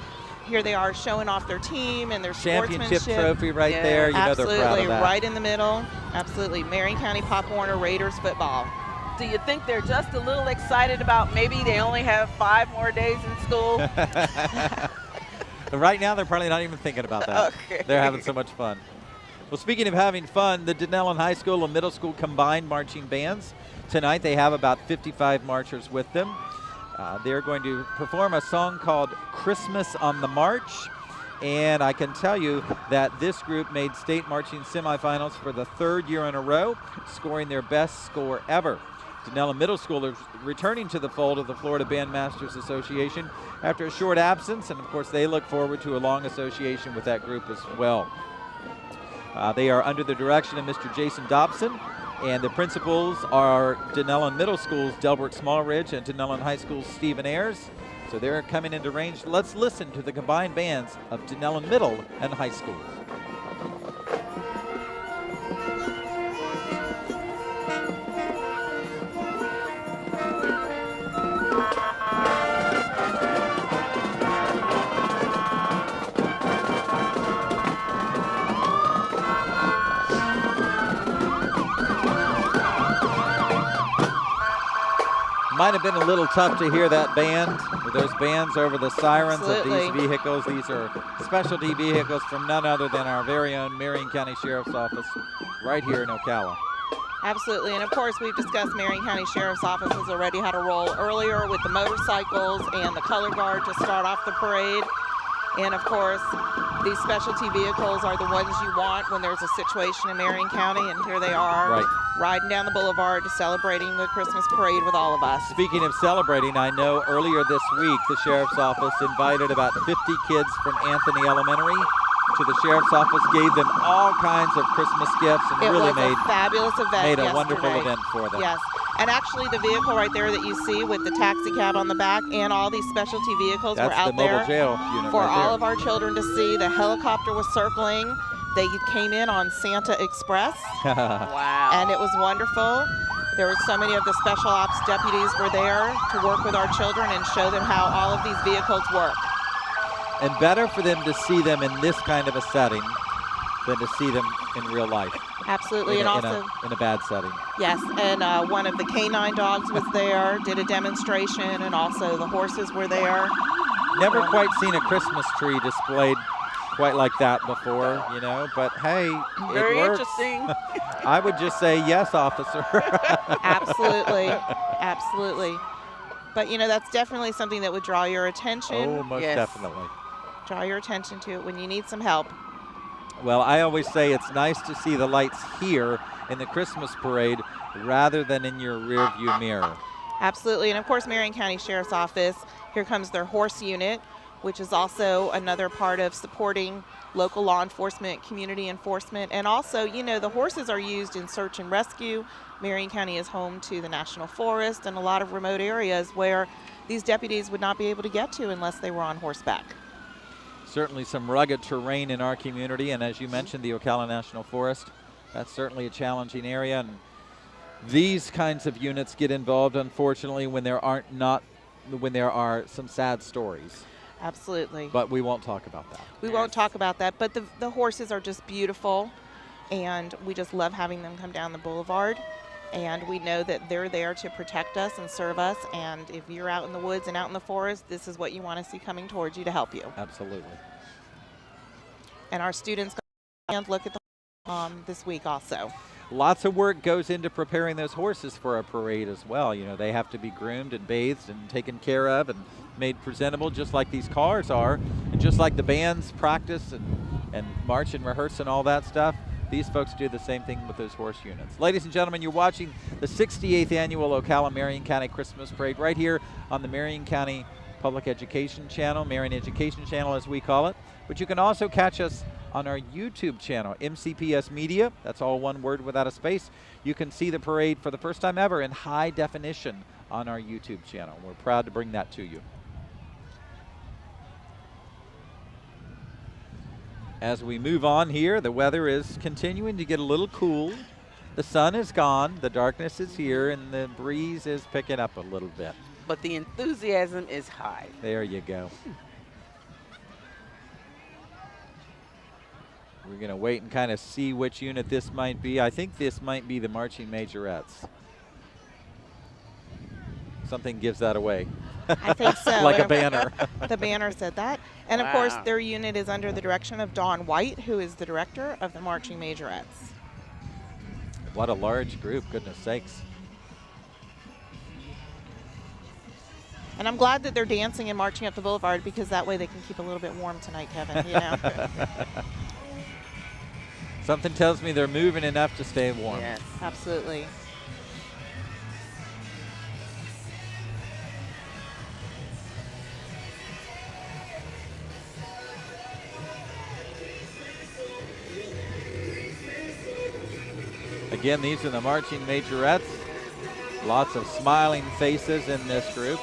Here they are showing off their team and their Championship sportsmanship. trophy right Yeah, there. You know they're proud Absolutely, of that. right in the middle. Absolutely. Marion County Pop Warner Raiders football. Do you think they're just a little excited about maybe they only have 5 more days in school? Right now, they're probably not even thinking about that. Okay. They're having so much fun. Well, speaking of having fun, the Denellen High School and Middle School combined marching bands. Tonight, they have about 55 marchers with them. They're going to perform a song called Christmas on the March. And I can tell you that this group made state marching semifinals for the 3rd year in a row, scoring their best score ever. Denellen Middle School is returning to the fold of the Florida Bandmasters Association after a short absence, and of course they look forward to a long association with that group as well. They are under the direction of Mr. Jason Dobson, and the principals are Denellen Middle School's Delbert Smallridge and Denellen High School's Stephen Ayers. So they're coming into range. Let's listen to the combined bands of Denellen Middle and High School. Might have been a little tough to hear that band with those bands over the sirens Absolutely. of these vehicles. These are specialty vehicles from none other than our very own Marion County Sheriff's Office right here in Ocala. Absolutely, and of course we've discussed Marion County Sheriff's Office has already had a role earlier with the motorcycles and the color guard to start off the parade. And of course, these specialty vehicles are the ones you want when there's a situation in Marion County, and here they are, Right. riding down the boulevard, celebrating the Christmas parade with all of us. Speaking of celebrating, I know earlier this week the Sheriff's Office invited about 50 kids from Anthony Elementary to the Sheriff's Office, gave them all kinds of Christmas gifts, and It really was made a fabulous event a yesterday. wonderful event for them. Yes, and actually the vehicle right there that you see with the taxi cab on the back and all these specialty vehicles That's were out the mobile there jail unit for right all there. of our children to see. The helicopter was circling. They came in on Santa Express, Wow. and it was wonderful. There were so many of the special ops deputies were there to work with our children and show them how all of these vehicles work. And better for them to see them in this kind of a setting than to see them in real life. Absolutely, in and a, also, in a bad setting. yes, and one of the canine dogs was there, did a demonstration, and also the horses were there. Never quite seen a Christmas tree displayed quite like that before, you know, but hey, Very it works. interesting. I would just say yes, officer. Absolutely, absolutely. But you know, that's definitely something that would draw your attention. Oh, most Yes. definitely. Draw your attention to it when you need some help. Well, I always say it's nice to see the lights here in the Christmas parade rather than in your rear view mirror. Absolutely, and of course, Marion County Sheriff's Office, here comes their horse unit, which is also another part of supporting local law enforcement, community enforcement, and also, you know, the horses are used in search and rescue. Marion County is home to the National Forest and a lot of remote areas where these deputies would not be able to get to unless they were on horseback. Certainly some rugged terrain in our community, and as you mentioned, the Ocala National Forest, that's certainly a challenging area, and these kinds of units get involved, unfortunately, when there are some sad stories. Absolutely. But we won't talk about that. We won't talk about that, but the horses are just beautiful, and we just love having them come down the boulevard. And we know that they're there to protect us and serve us. And if you're out in the woods and out in the forest, this is what you want to see coming towards you to help you. Absolutely. And our students can look at the this week also. Lots of work goes into preparing those horses for a parade as well. You know, they have to be groomed and bathed and taken care of and made presentable just like these cars are. And just like the bands practice and march and rehearse and all that stuff, these folks do the same thing with those horse units. Ladies and gentlemen, you're watching the 68th Annual Ocala Marion County Christmas Parade right here on the Marion County Public Education Channel, Marion Education Channel as we call it. But you can also catch us on our YouTube channel, MCPS Media. That's all one word without a space. You can see the parade for the first time ever in high definition on our YouTube channel. We're proud to bring that to you. As we move on here, the weather is continuing to get a little cool. The sun is gone, the darkness is here, and the breeze is picking up a little bit. But the enthusiasm is high. There you go. We're going to wait and kind of see which unit this might be. I think this might be the Marching Majorettes. Something gives that away. I think so. Like a And banner. The banner said that. And of course, Wow. their unit is under the direction of Dawn White, who is the director of the Marching Majorettes. What a large group, goodness sakes. And I'm glad that they're dancing and marching up the boulevard because that way they can keep a little bit warm tonight, Kevin, you know. Something tells me they're moving enough to stay warm. Yes. Absolutely. Again, these are the marching majorettes. Lots of smiling faces in this group.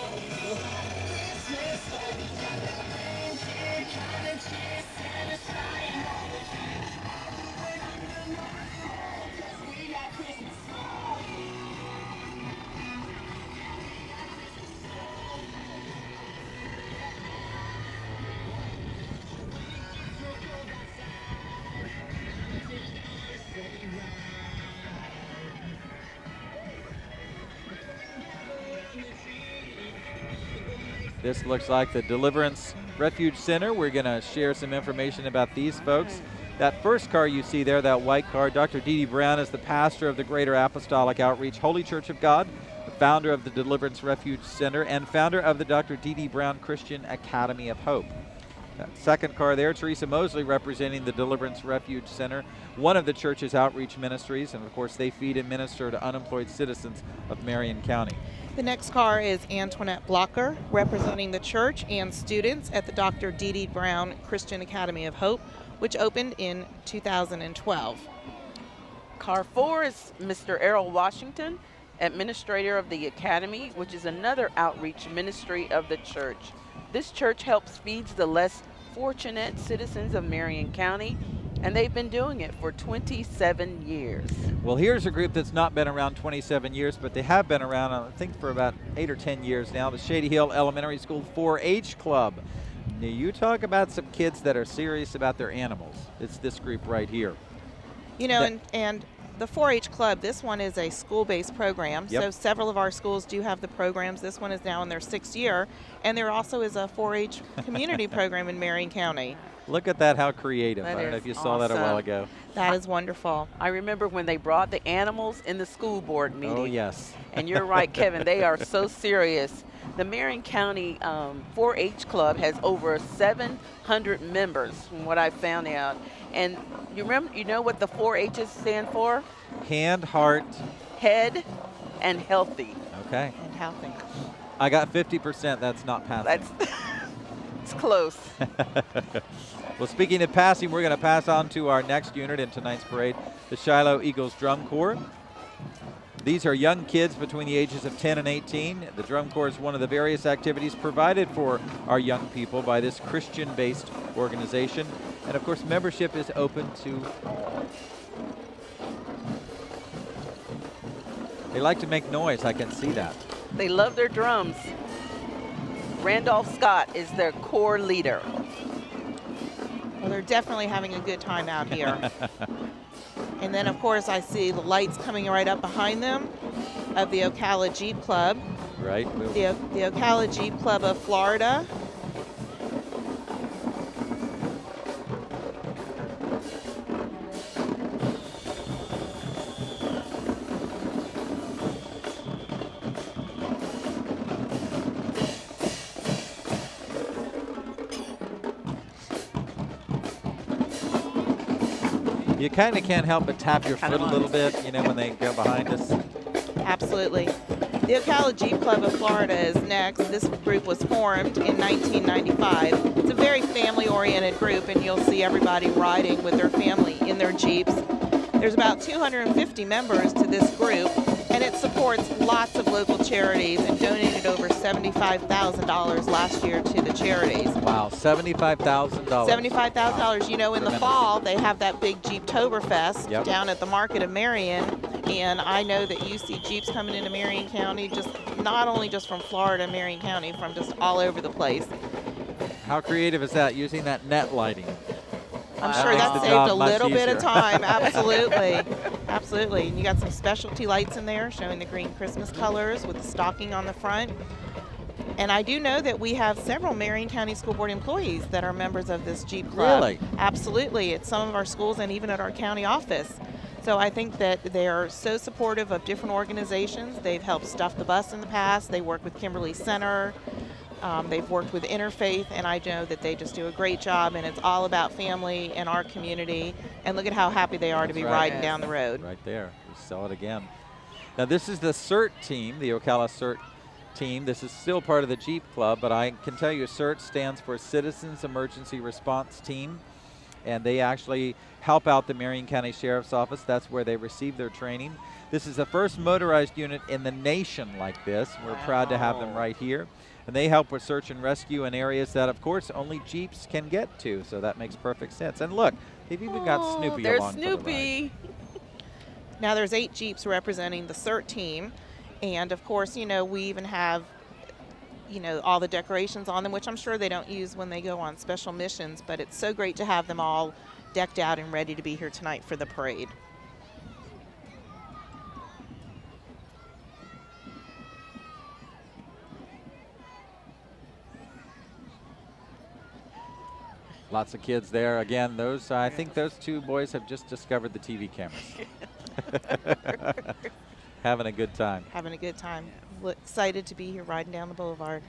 This looks like the Deliverance Refuge Center. We're going to share some information about these folks. That first car you see there, that white car, Dr. Dee Dee Brown is the pastor of the Greater Apostolic Outreach Holy Church of God, the founder of the Deliverance Refuge Center, and founder of the Dr. Dee Dee Brown Christian Academy of Hope. That second car there, Teresa Mosley, representing the Deliverance Refuge Center, one of the church's outreach ministries, and of course they feed and minister to unemployed citizens of Marion County. The next car is Antoinette Blocker, representing the church and students at the Dr. Dee Dee Brown Christian Academy of Hope, which opened in 2012. Car 4 is Mr. Errol Washington, administrator of the Academy, which is another outreach ministry of the church. This church helps feeds the less fortunate citizens of Marion County, and they've been doing it for 27 years. Well, here's a group that's not been around 27 years, but they have been around, I think, for about 8 or 10 years now, the Shady Hill Elementary School 4-H Club. Now, you talk about some kids that are serious about their animals. It's this group right here. You know, and the 4-H Club, this one is a school-based program. Yep. So several of our schools do have the programs. This one is now in their 6th year. And there also is a 4-H community program in Marion County. Look at that, how creative. That I don't know is if you saw that a while awesome. ago. That is wonderful. I remember when they brought the animals in the school board meeting. Oh, yes. And you're right, Kevin, they are so serious. The Marion County 4-H Club has over 700 members, from what I found out. And you know what the 4-H's stand for? Hand, heart. Head and healthy. Okay. And healthy. I got 50%. That's not passing. That's it's close. Well, speaking of passing, we're going to pass on to our next unit in tonight's parade, the Shiloh Eagles Drum Corps. These are young kids between the ages of 10 and 18. The Drum Corps is one of the various activities provided for our young people by this Christian-based organization. And of course, membership is open to. They like to make noise, I can see that. They love their drums. Randolph Scott is their corps leader. Well, they're definitely having a good time out here. And then, of course, I see the lights coming right up behind them of the Ocala Jeep Club. Right. The Ocala Jeep Club of Florida. You kind of can't help but tap your foot a little bit, you know, when they go behind us. Absolutely. The Ocala Jeep Club of Florida is next. This group was formed in 1995. It's a very family-oriented group, and you'll see everybody riding with their family in their Jeeps. There's about 250 members to this group, and it supports lots of local charities and donated over $75,000 last year to the charities. Wow, $75,000. $75,000. You know, in the Tremendous. fall, they have that big Jeeptoberfest Yep. down at the Market of Marion. And I know that you see Jeeps coming into Marion County, just not only just from Florida, Marion County, from just all over the place. How creative is that, using that net lighting? I'm That sure makes that the saved job a much little bit of easier. time. Absolutely. Absolutely. And you got some specialty lights in there showing the green Christmas colors with the stocking on the front. And I do know that we have several Marion County School Board employees that are members of this Jeep Club. Really? Absolutely. At some of our schools and even at our county office. So I think that they are so supportive of different organizations. They've helped stuff the bus in the past. They work with Kimberly Center. They've worked with Interfaith, and I know that they just do a great job, and it's all about family and our community. And look at how happy they are to be That's right. riding down the road. Right there. We saw it again. Now, this is the CERT team, the Ocala CERT team. This is still part of the Jeep Club, but I can tell you CERT stands for Citizens Emergency Response Team. and they actually help out the Marion County Sheriff's Office. That's where they receive their training. This is the first motorized unit in the nation like this. We're proud to have them right here. And they help with search and rescue in areas that, of course, only Jeeps can get to. So that makes perfect sense. And look, they've even got Snoopy there's along for the ride. Snoopy. Now there's 8 Jeeps representing the CERT team, and of course, you know, we even have, you know, all the decorations on them, which I'm sure they don't use when they go on special missions, but it's so great to have them all decked out and ready to be here tonight for the parade. Lots of kids there. Again, those I think those 2 boys have just discovered the TV cameras. Having a good time. Having a good time. Excited to be here riding down the boulevard.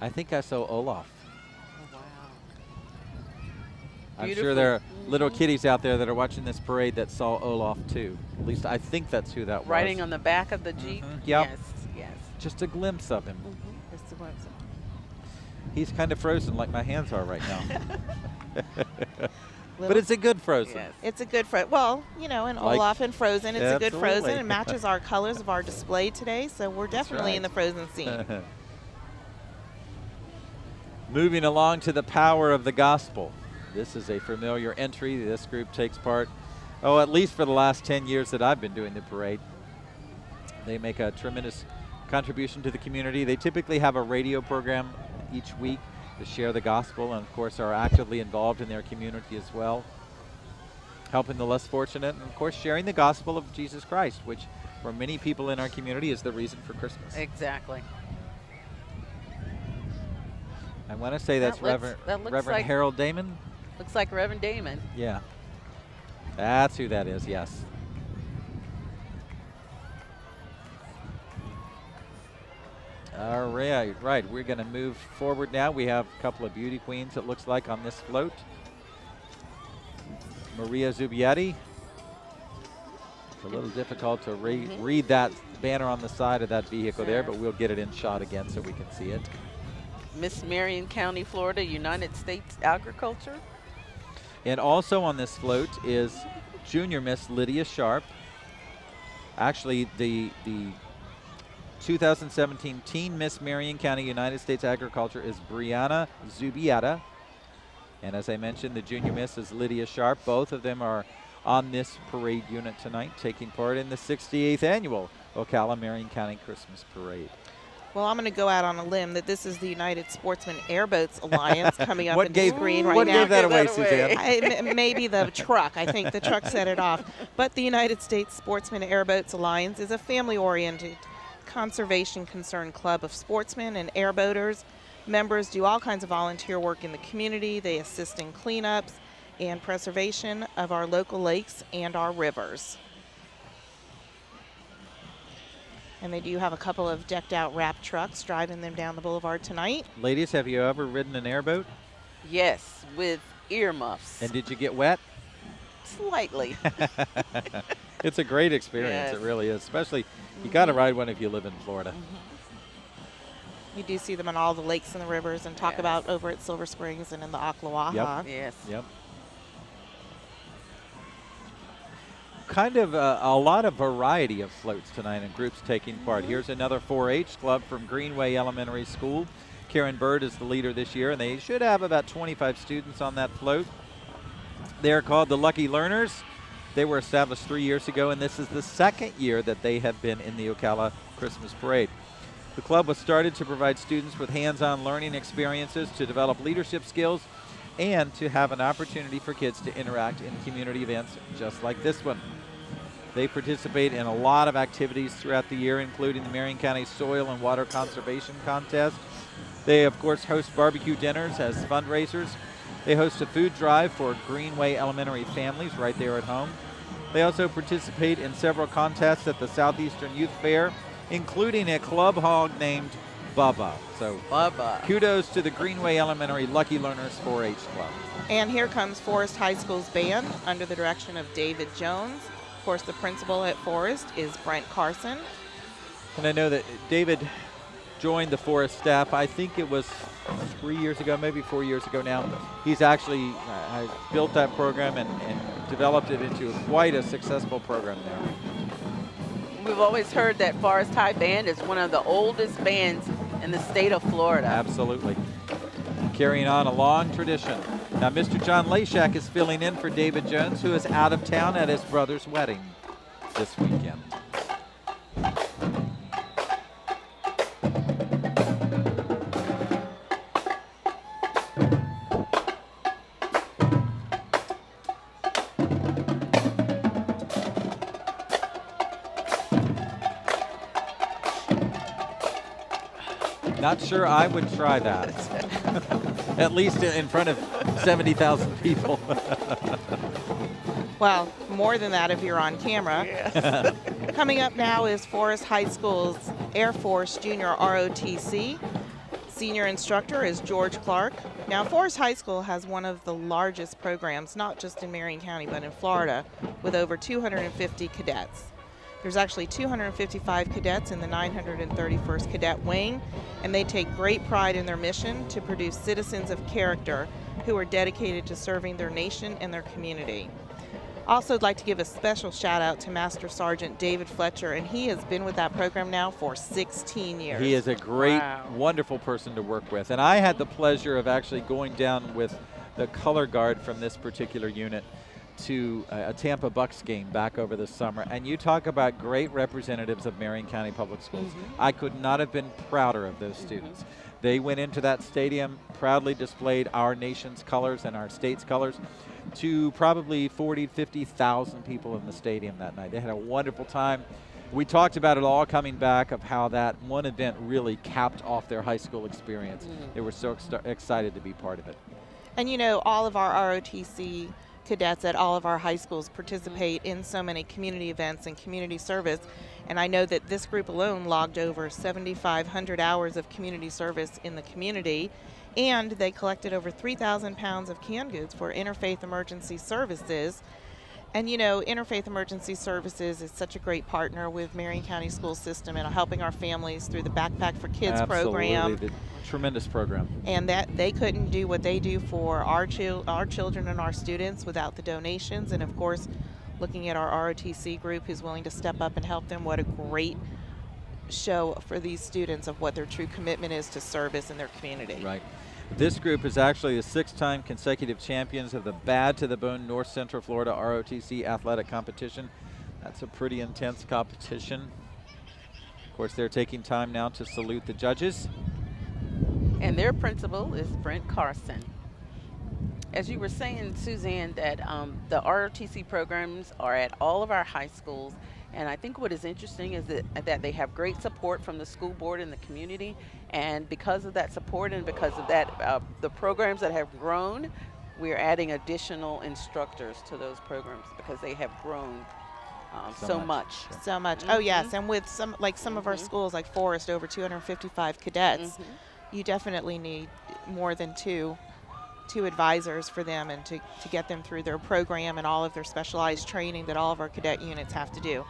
I think I saw Olaf. Oh, wow. I'm Beautiful. sure there are little kiddies out there that are watching this parade that saw Olaf too. At least I think that's who that was. Riding on the back of the Jeep. Yep. Yes, yes. Just a glimpse of him. Just a glimpse. He's kind of frozen like my hands are right now. But it's a good frozen. Yes. It's a good well, you know, and Like- Olaf and Frozen, it's a good Absolutely. Frozen. It matches our colors of our display today, so we're definitely right. in the Frozen scene. Moving along to the power of the gospel. This is a familiar entry. This group takes part, at least for the last 10 years that I've been doing the parade. They make a tremendous contribution to the community. They typically have a radio program each week to share the gospel, and of course are actively involved in their community as well, helping the less fortunate, and of course sharing the gospel of Jesus Christ, which for many people in our community is the reason for Christmas. Exactly. I want to say that's That looks Reverend like- Harold Damon. Looks like Reverend Damon. Yeah, that's who that is, yes. All right, we're going to move forward now. We have a couple of beauty queens, it looks like, on this float. Maria Zubietti. It's a little difficult to read that banner on the side of that vehicle there, but we'll get it in shot again so we can see it. Miss Marion County, Florida, United States Agriculture. And also on this float is Junior Miss Lydia Sharp. Actually, the 2017 Teen Miss Marion County United States Agriculture is Brianna Zubieta. And as I mentioned, the Junior Miss is Lydia Sharp. Both of them are on this parade unit tonight, taking part in the 68th annual Ocala Marion County Christmas Parade. Well, I'm going to go out on a limb that this is the United Sportsman Airboats Alliance coming up What in gave- the screen right what now. gave that away, Give that Suzanne? Maybe the truck. I think the truck set it off. But the United States Sportsman Airboats Alliance is a family-oriented, conservation concerned club of sportsmen and airboaters. Members do all kinds of volunteer work in the community. They assist in cleanups and preservation of our local lakes and our rivers. And they do have a couple of decked out wrap trucks driving them down the boulevard tonight. Ladies, have you ever ridden an airboat? Yes, with earmuffs. And did you get wet? Slightly. It's a great experience, Yes. it really is. Especially, you got to ride one if you live in Florida. You do see them on all the lakes and the rivers and talk Yes. about over at Silver Springs and in the Ocklawaha. Yes. Yep. Kind of a lot of variety of floats tonight and groups taking part. Here's another 4-H club from Greenway Elementary School. Karen Bird is the leader this year, and they should have about 25 students on that float. They're called the Lucky Learners. They were established 3 years ago, and this is the second year that they have been in the Ocala Christmas Parade. The club was started to provide students with hands-on learning experiences, to develop leadership skills, and to have an opportunity for kids to interact in community events just like this one. They participate in a lot of activities throughout the year, including the Marion County Soil and Water Conservation Contest. They, of course, host barbecue dinners as fundraisers. They host a food drive for Greenway Elementary families right there at home. They also participate in several contests at the Southeastern Youth Fair, including a club hog named Bubba. So Bubba. kudos to the Greenway Elementary Lucky Learners 4-H Club. And here comes Forest High School's band under the direction of David Jones. Of course, the principal at Forest is Brent Carson. And I know that David joined the Forest staff, I think it was 3 years ago, maybe 4 years ago now. He's actually built that program and developed it into quite a successful program there. We've always heard that Forest High Band is one of the oldest bands in the state of Florida. Absolutely. Carrying on a long tradition. Now, Mr. John Lashak is filling in for David Jones, who is out of town at his brother's wedding this weekend. Not sure I would try that. At least in front of 70,000 people. Well, more than that if you're on camera. Coming up now is Forest High School's Air Force Junior ROTC. Senior instructor is George Clark. Now, Forest High School has one of the largest programs, not just in Marion County, but in Florida, with over 250 cadets. There's actually 255 cadets in the 931st Cadet Wing, and they take great pride in their mission to produce citizens of character who are dedicated to serving their nation and their community. Also, I'd like to give a special shout out to Master Sergeant David Fletcher, and he has been with that program now for 16 years. He is a great, wonderful person to work with. And I had the pleasure of actually going down with the color guard from this particular unit to a Tampa Bucks game back over the summer. And you talk about great representatives of Marion County Public Schools. I could not have been prouder of those students. They went into that stadium, proudly displayed our nation's colors and our state's colors to probably 40, 50,000 people in the stadium that night. They had a wonderful time. We talked about it all coming back of how that one event really capped off their high school experience. They were so excited to be part of it. And you know, all of our ROTC cadets at all of our high schools participate in so many community events and community service, and I know that this group alone logged over 7,500 hours of community service in the community, and they collected over 3,000 pounds of canned goods for Interfaith Emergency Services. And you know, Interfaith Emergency Services is such a great partner with Marion County School System and helping our families through the Backpack for Kids program. Absolutely, tremendous program. And that they couldn't do what they do for our children and our students without the donations. And of course, looking at our ROTC group who's willing to step up and help them, what a great show for these students of what their true commitment is to service in their community. Right. This group is actually the 6-time consecutive champions of the Bad to the Bone North Central Florida ROTC athletic competition. That's a pretty intense competition. Of course, they're taking time now to salute the judges. And their principal is Brent Carson. As you were saying, Suzanne, that the ROTC programs are at all of our high schools. And I think what is interesting is that they have great support from the school board and the community. And because of that support and because of that, the programs that have grown, we're adding additional instructors to those programs because they have grown so much. So much. Oh, yes. And with some of our schools, like Forest, over 255 cadets, you definitely need more than two advisors for them and to get them through their program and all of their specialized training that all of our cadet units have to do.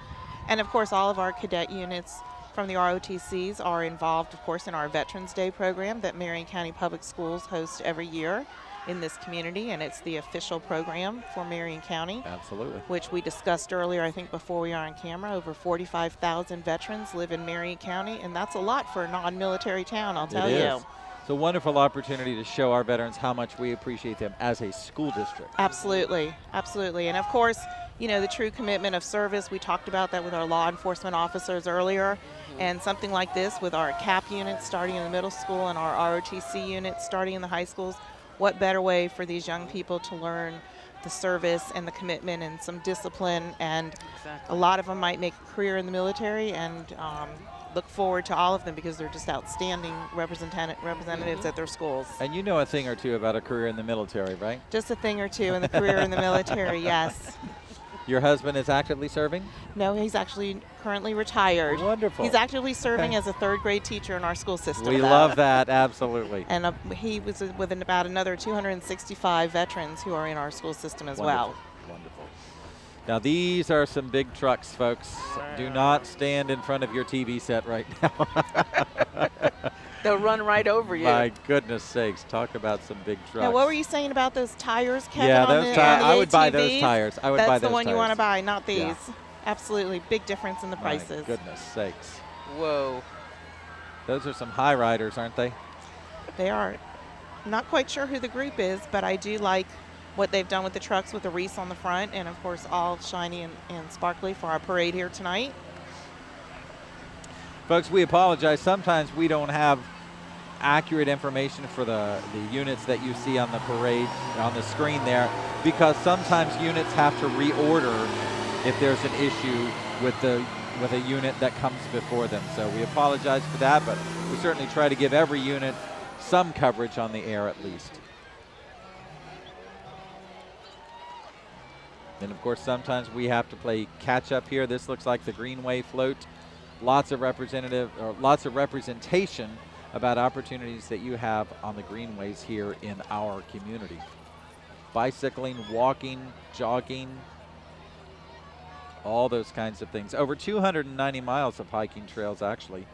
And of course, all of our cadet units from the ROTCs are involved, of course, in our Veterans Day program that Marion County Public Schools hosts every year in this community, and it's the official program for Marion County. Absolutely. Which we discussed earlier, I think, before we are on camera. Over 45,000 veterans live in Marion County, and that's a lot for a non-military town, I'll tell you. It's a wonderful opportunity to show our veterans how much we appreciate them as a school district. Absolutely, absolutely. And of course, you know, the true commitment of service, we talked about that with our law enforcement officers earlier, and something like this with our CAP units starting in the middle school and our ROTC units starting in the high schools. What better way for these young people to learn the service and the commitment and some discipline, and a lot of them might make a career in the military, and look forward to all of them because they're just outstanding representatives at their schools. And you know a thing or two about a career in the military, right? Just a thing or two in the career in the military, yes. Your husband is actively serving? No, he's actually currently retired. Wonderful. He's actively serving as a third-grade teacher in our school system. We love that, absolutely. And he was with about another 265 veterans who are in our school system as well. Wonderful. Now these are some big trucks, folks. Do not stand in front of your TV set right now. They'll run right over you. My goodness sakes, talk about some big trucks. Now, what were you saying about those tires, Kevin? Yeah, on those the, tires. on the I would buy those ATVs? tires. I would That's buy the those one you want to tires. buy, not these. Yeah. Absolutely, big difference in the prices. My goodness sakes. Whoa. Those are some high riders, aren't they? They are. Not quite sure who the group is, but I do like what they've done with the trucks with the wreaths on the front, and of course all shiny and sparkly for our parade here tonight. Folks, we apologize. Sometimes we don't have accurate information for the units that you see on the parade, on the screen there, because sometimes units have to reorder if there's an issue with a unit that comes before them. So we apologize for that, but we certainly try to give every unit some coverage on the air at least. And of course, sometimes we have to play catch up here. This looks like the Greenway float. Lots of representation about opportunities that you have on the greenways here in our community. Bicycling, walking, jogging, all those kinds of things. Over 290 miles of hiking trails, actually.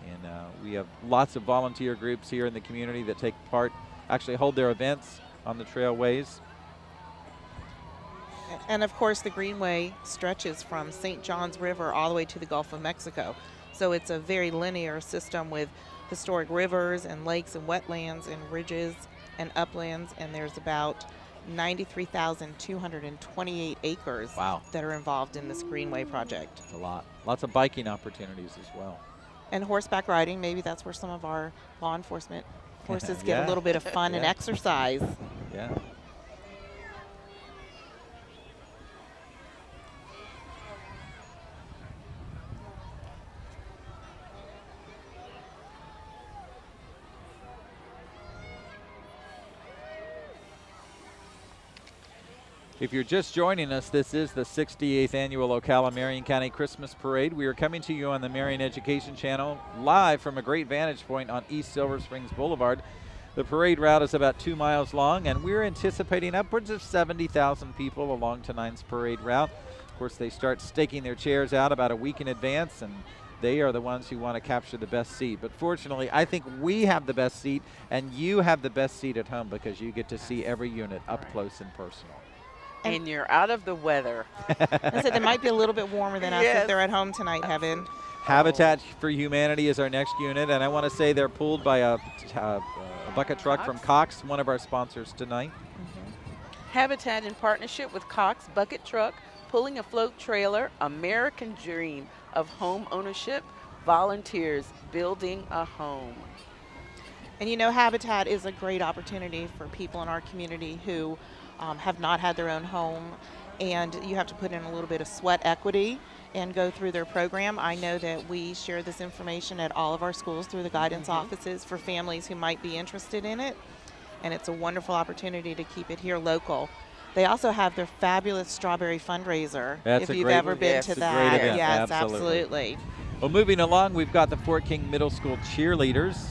And we have lots of volunteer groups here in the community that take part, actually hold their events on the trailways. And of course, the Greenway stretches from St. Johns River all the way to the Gulf of Mexico. So it's a very linear system with historic rivers and lakes and wetlands and ridges and uplands. And there's about 93,228 acres that are involved in this Greenway project. It's a lot. Lots of biking opportunities as well. And horseback riding, maybe that's where some of our law enforcement horses get a little bit of fun and exercise. Yeah. If you're just joining us, this is the 68th Annual Ocala Marion County Christmas Parade. We are coming to you on the Marion Education Channel, live from a great vantage point on East Silver Springs Boulevard. The parade route is about 2 miles long, and we're anticipating upwards of 70,000 people along tonight's parade route. Of course, they start staking their chairs out about a week in advance, and they are the ones who want to capture the best seat. But fortunately, I think we have the best seat, and you have the best seat at home because you get to see every unit up close and personal. And you're out of the weather. I said they might be a little bit warmer than us if they're at home tonight, Heaven. Habitat for Humanity is our next unit, and I want to say they're pulled by a bucket truck from Cox, one of our sponsors tonight. Habitat in partnership with Cox Bucket Truck, pulling a float trailer, American dream of home ownership, volunteers building a home. And you know, Habitat is a great opportunity for people in our community who have not had their own home, and you have to put in a little bit of sweat equity and go through their program. I know that we share this information at all of our schools through the guidance offices for families who might be interested in it, and it's a wonderful opportunity to keep it here local. They also have their fabulous strawberry fundraiser. That's if you've ever been to that. Great event. Yes, absolutely. Well, moving along, we've got the Fort King Middle School cheerleaders.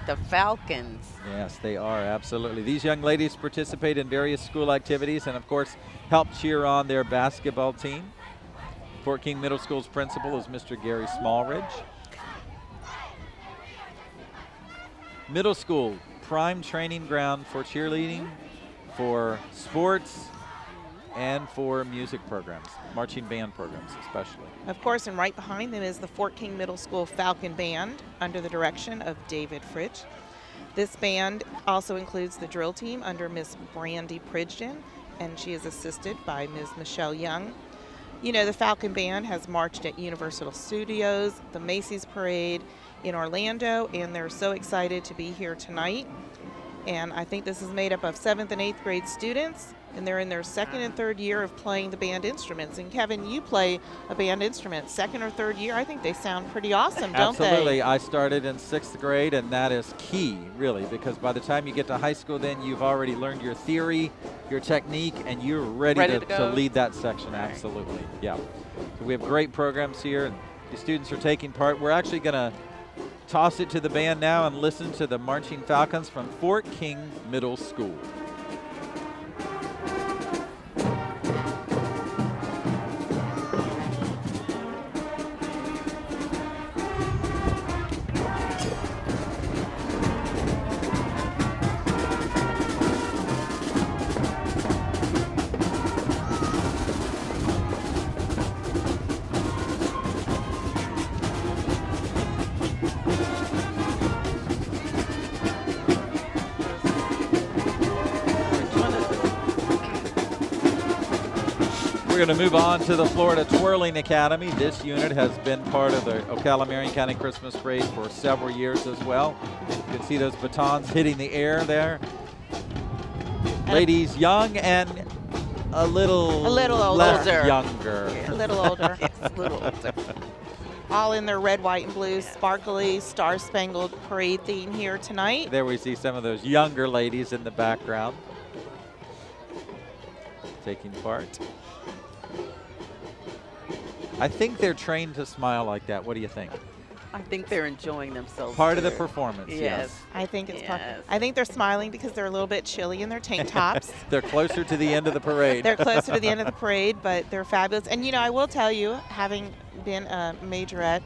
The Falcons. Yes, they are, absolutely. These young ladies participate in various school activities and, of course, help cheer on their basketball team. Fort King Middle School's principal is Mr. Gary Smallridge. Middle school, prime training ground for cheerleading, for sports, and for music programs, marching band programs especially. Of course, and right behind them is the Fort King Middle School Falcon Band under the direction of David Fritsch. This band also includes the drill team under Miss Brandy Pridgeon, and she is assisted by Ms. Michelle Young. You know, the Falcon Band has marched at Universal Studios, the Macy's Parade in Orlando, and they're so excited to be here tonight. And I think this is made up of 7th and 8th grade students, and they're in their 2nd and 3rd year of playing the band instruments. And Kevin, you play a band instrument 2nd or 3rd year. I think they sound pretty awesome, don't they? Absolutely. I started in 6th grade, and that is key, really, because by the time you get to high school, then you've already learned your theory, your technique, and you're ready to lead that section. Absolutely. Yeah. So we have great programs here, and the students are taking part. We're actually going to toss it to the band now and listen to the Marching Falcons from Fort King Middle School. We're going to move on to the Florida Twirling Academy. This unit has been part of the Ocala Marion County Christmas Parade for several years as well. You can see those batons hitting the air there. Ladies young and a little less older. younger. A little older. Yes, a little older. All in their red, white, and blue sparkly Star-Spangled Parade theme here tonight. There we see some of those younger ladies in the background taking part. I think they're trained to smile like that. What do you think? I think they're enjoying themselves. Part of the too. performance, Yes. I think it's Yes. I think they're smiling because they're a little bit chilly in their tank tops. They're closer to the end of the parade. They're closer to the end of the parade, but they're fabulous. And, you know, I will tell you, having been a majorette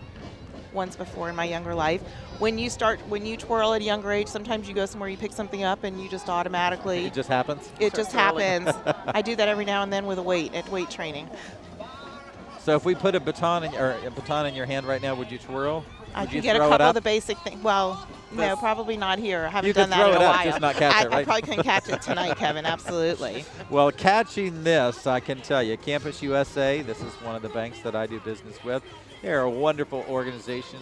once before in my younger life, when you twirl at a younger age, sometimes you go somewhere, you pick something up, and you just automatically, It just happens. it just Start twirling. happens. I do that every now and then with weight training. So if we put a baton in your hand right now, would you twirl? I Would can you get a throw it couple up? of the basic things. Well, no, That's- probably not here. I haven't You done could that throw in it a up, while. just not catch it, I right? probably couldn't catch it tonight, Kevin. Absolutely. Well, catching this, I can tell you, Campus USA, this is one of the banks that I do business with. They're a wonderful organization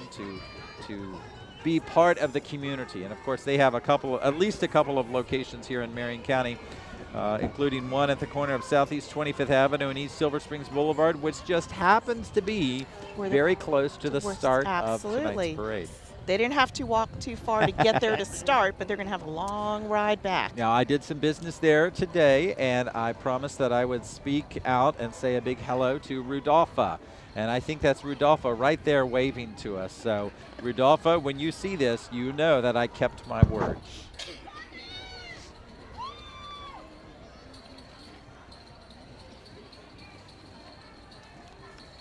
to be part of the community. And of course, they have at least a couple of locations here in Marion County, including one at the corner of Southeast 25th Avenue and East Silver Springs Boulevard, which just happens to be very close to the start of tonight's parade. They didn't have to walk too far to get there to start, but they're going to have a long ride back. Now, I did some business there today, and I promised that I would speak out and say a big hello to Rudolpha. And I think that's Rudolpha right there waving to us. So, Rudolpha, when you see this, you know that I kept my word.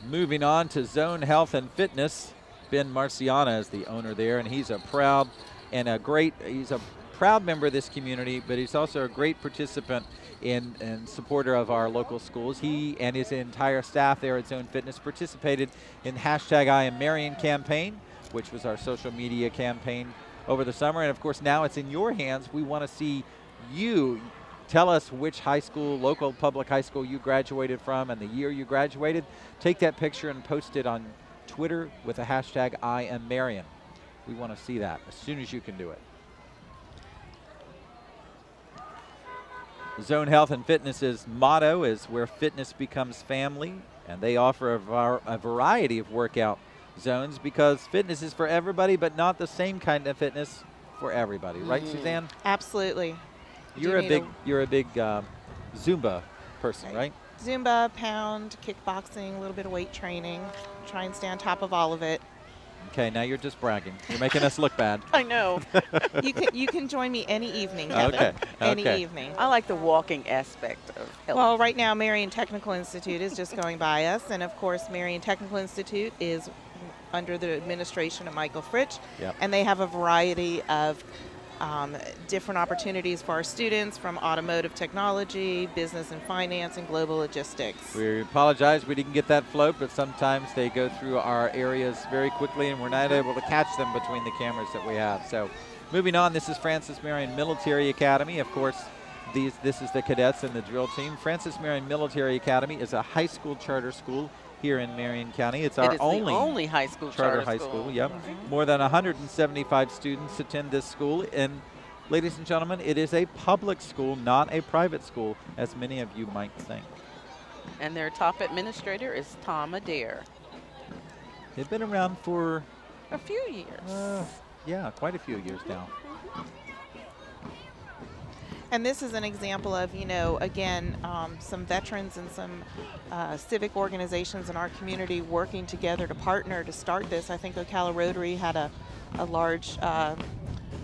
Moving on to Zone Health and Fitness. Ben Marciana is the owner there, and he's a proud member of this community, but he's also a great participant and supporter of our local schools. He and his entire staff there at Zone Fitness participated in hashtag I Am Marion campaign, which was our social media campaign over the summer. And of course, now it's in your hands. We want to see you tell us which high school, local public high school you graduated from and the year you graduated. Take that picture and post it on Twitter with the hashtag I Am Marion. We want to see that as soon as you can do it. Zone Health and Fitness's motto is where fitness becomes family, and they offer a variety of workout zones because fitness is for everybody, but not the same kind of fitness for everybody. Right, Suzanne? Absolutely. You're a big Zumba person, right? Zumba, pound, kickboxing, a little bit of weight training. Try and stay on top of all of it. Okay, now you're just bragging. You're making us look bad. I know. You can join me any evening, Kevin. Any evening. I like the walking aspect of health. Well, right now, Marion Technical Institute is just going by us. And, of course, Marion Technical Institute is under the administration of Michael Fritsch. Yep. And they have a variety of different opportunities for our students, from automotive technology, business and finance, and global logistics. We apologize we didn't get that float, but sometimes they go through our areas very quickly and we're not able to catch them between the cameras that we have. So moving on, this is Francis Marion Military Academy. Of course, this is the cadets and the drill team. Francis Marion Military Academy is a high school charter school here in Marion County. It's our it is the only high school charter high school. Yep. Mm-hmm. More than 175 students attend this school, and ladies and gentlemen, it is a public school, not a private school, as many of you might think. And their top administrator is Tom Adair. They've been around for A few years. yeah, quite a few years now. And this is an example of, again, some veterans and some civic organizations in our community working together to partner to start this. I think Ocala Rotary had a large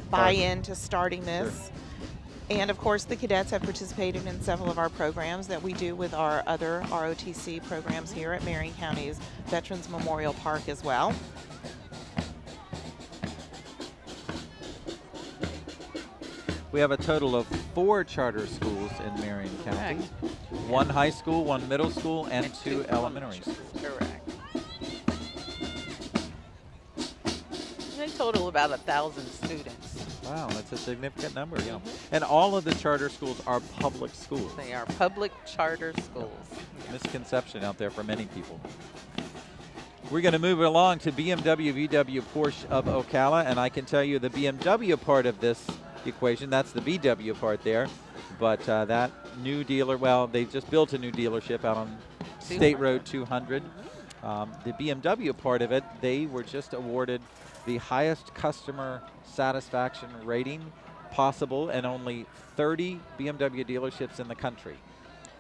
buy-in to starting this. Sure. And, of course, the cadets have participated in several of our programs that we do with our other ROTC programs here at Marion County's Veterans Memorial Park as well. We have a total of 4 charter schools in Marion County. 1 high school, 1 middle school, and 2 elementary schools. Correct. They total about 1,000 students. Wow, that's a significant number. And all of the charter schools are public schools. They are public charter schools. misconception out there for many people. We're going to move along to BMW VW Porsche of Ocala, and I can tell you the BMW part of this equation, that's the VW part there, but that new dealer, well, they just built a new dealership out on State Road 200. The BMW part of it, they were just awarded the highest customer satisfaction rating possible, and only 30 BMW dealerships in the country.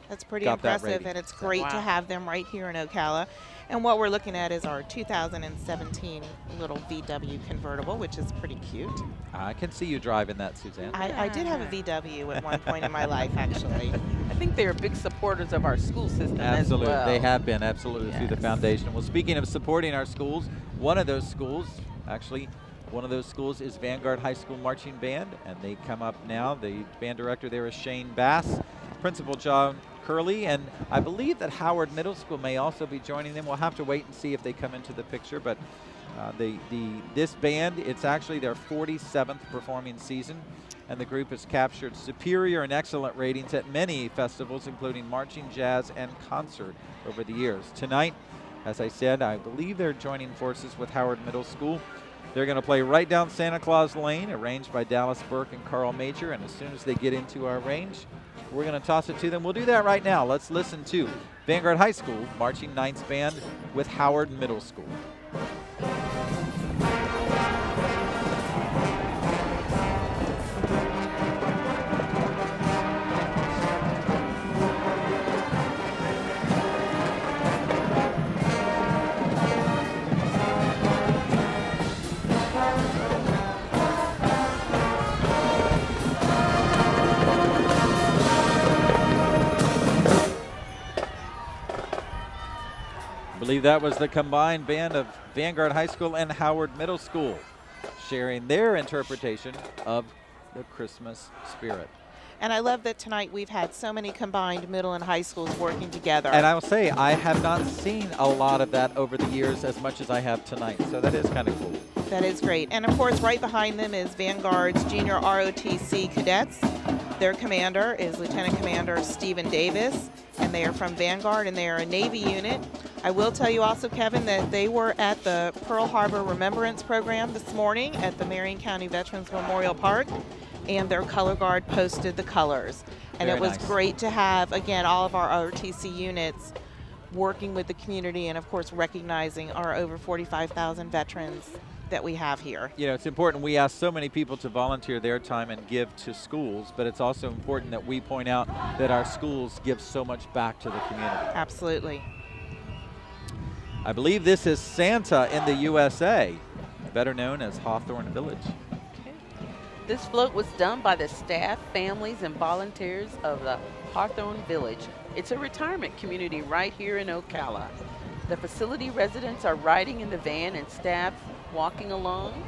That's pretty Got that impressive, rating. and it's great to Wow. have them right here in Ocala. And what we're looking at is our 2017 little VW convertible, which is pretty cute. I can see you driving that, Suzanne. I did have a VW at one point in my life, actually. I think they are big supporters of our school system Absolutely. as well. They have been, absolutely, through the Yes. foundation. Well, speaking of supporting our schools, one of those schools is Vanguard High School Marching Band, and they come up now. The band director there is Shane Bass, Principal John Curley, and I believe that Howard Middle School may also be joining them. We'll have to wait and see if they come into the picture, but this band, it's actually their 47th performing season, and the group has captured superior and excellent ratings at many festivals, including marching, jazz, and concert over the years. Tonight, as I said, I believe they're joining forces with Howard Middle School. They're going to play right down Santa Claus Lane, arranged by Dallas Burke and Carl Major, and as soon as they get into our range, we're going to toss it to them. We'll do that right now. Let's listen to Vanguard High School Marching Ninths Band with Howard Middle School. I believe that was the combined band of Vanguard High School and Howard Middle School sharing their interpretation of the Christmas spirit. And I love that tonight we've had so many combined middle and high schools working together. And I will say, I have not seen a lot of that over the years as much as I have tonight, so that is kind of cool. That is great. And of course, right behind them is Vanguard's Junior ROTC cadets. Their commander is Lieutenant Commander Stephen Davis, and they are from Vanguard, and they are a Navy unit. I will tell you also, Kevin, that they were at the Pearl Harbor Remembrance Program this morning at the Marion County Veterans Memorial Park, and their color guard posted the colors. And Very it was nice. great to have, again, all of our ROTC units working with the community and, of course, recognizing our over 45,000 veterans that we have here. You know, it's important. We ask so many people to volunteer their time and give to schools, but it's also important that we point out that our schools give so much back to the community. Absolutely. I believe this is Santa in the USA, better known as Hawthorne Village. This float was done by the staff, families, and volunteers of the Hawthorne Village. It's a retirement community right here in Ocala. The facility residents are riding in the van and staff walking along.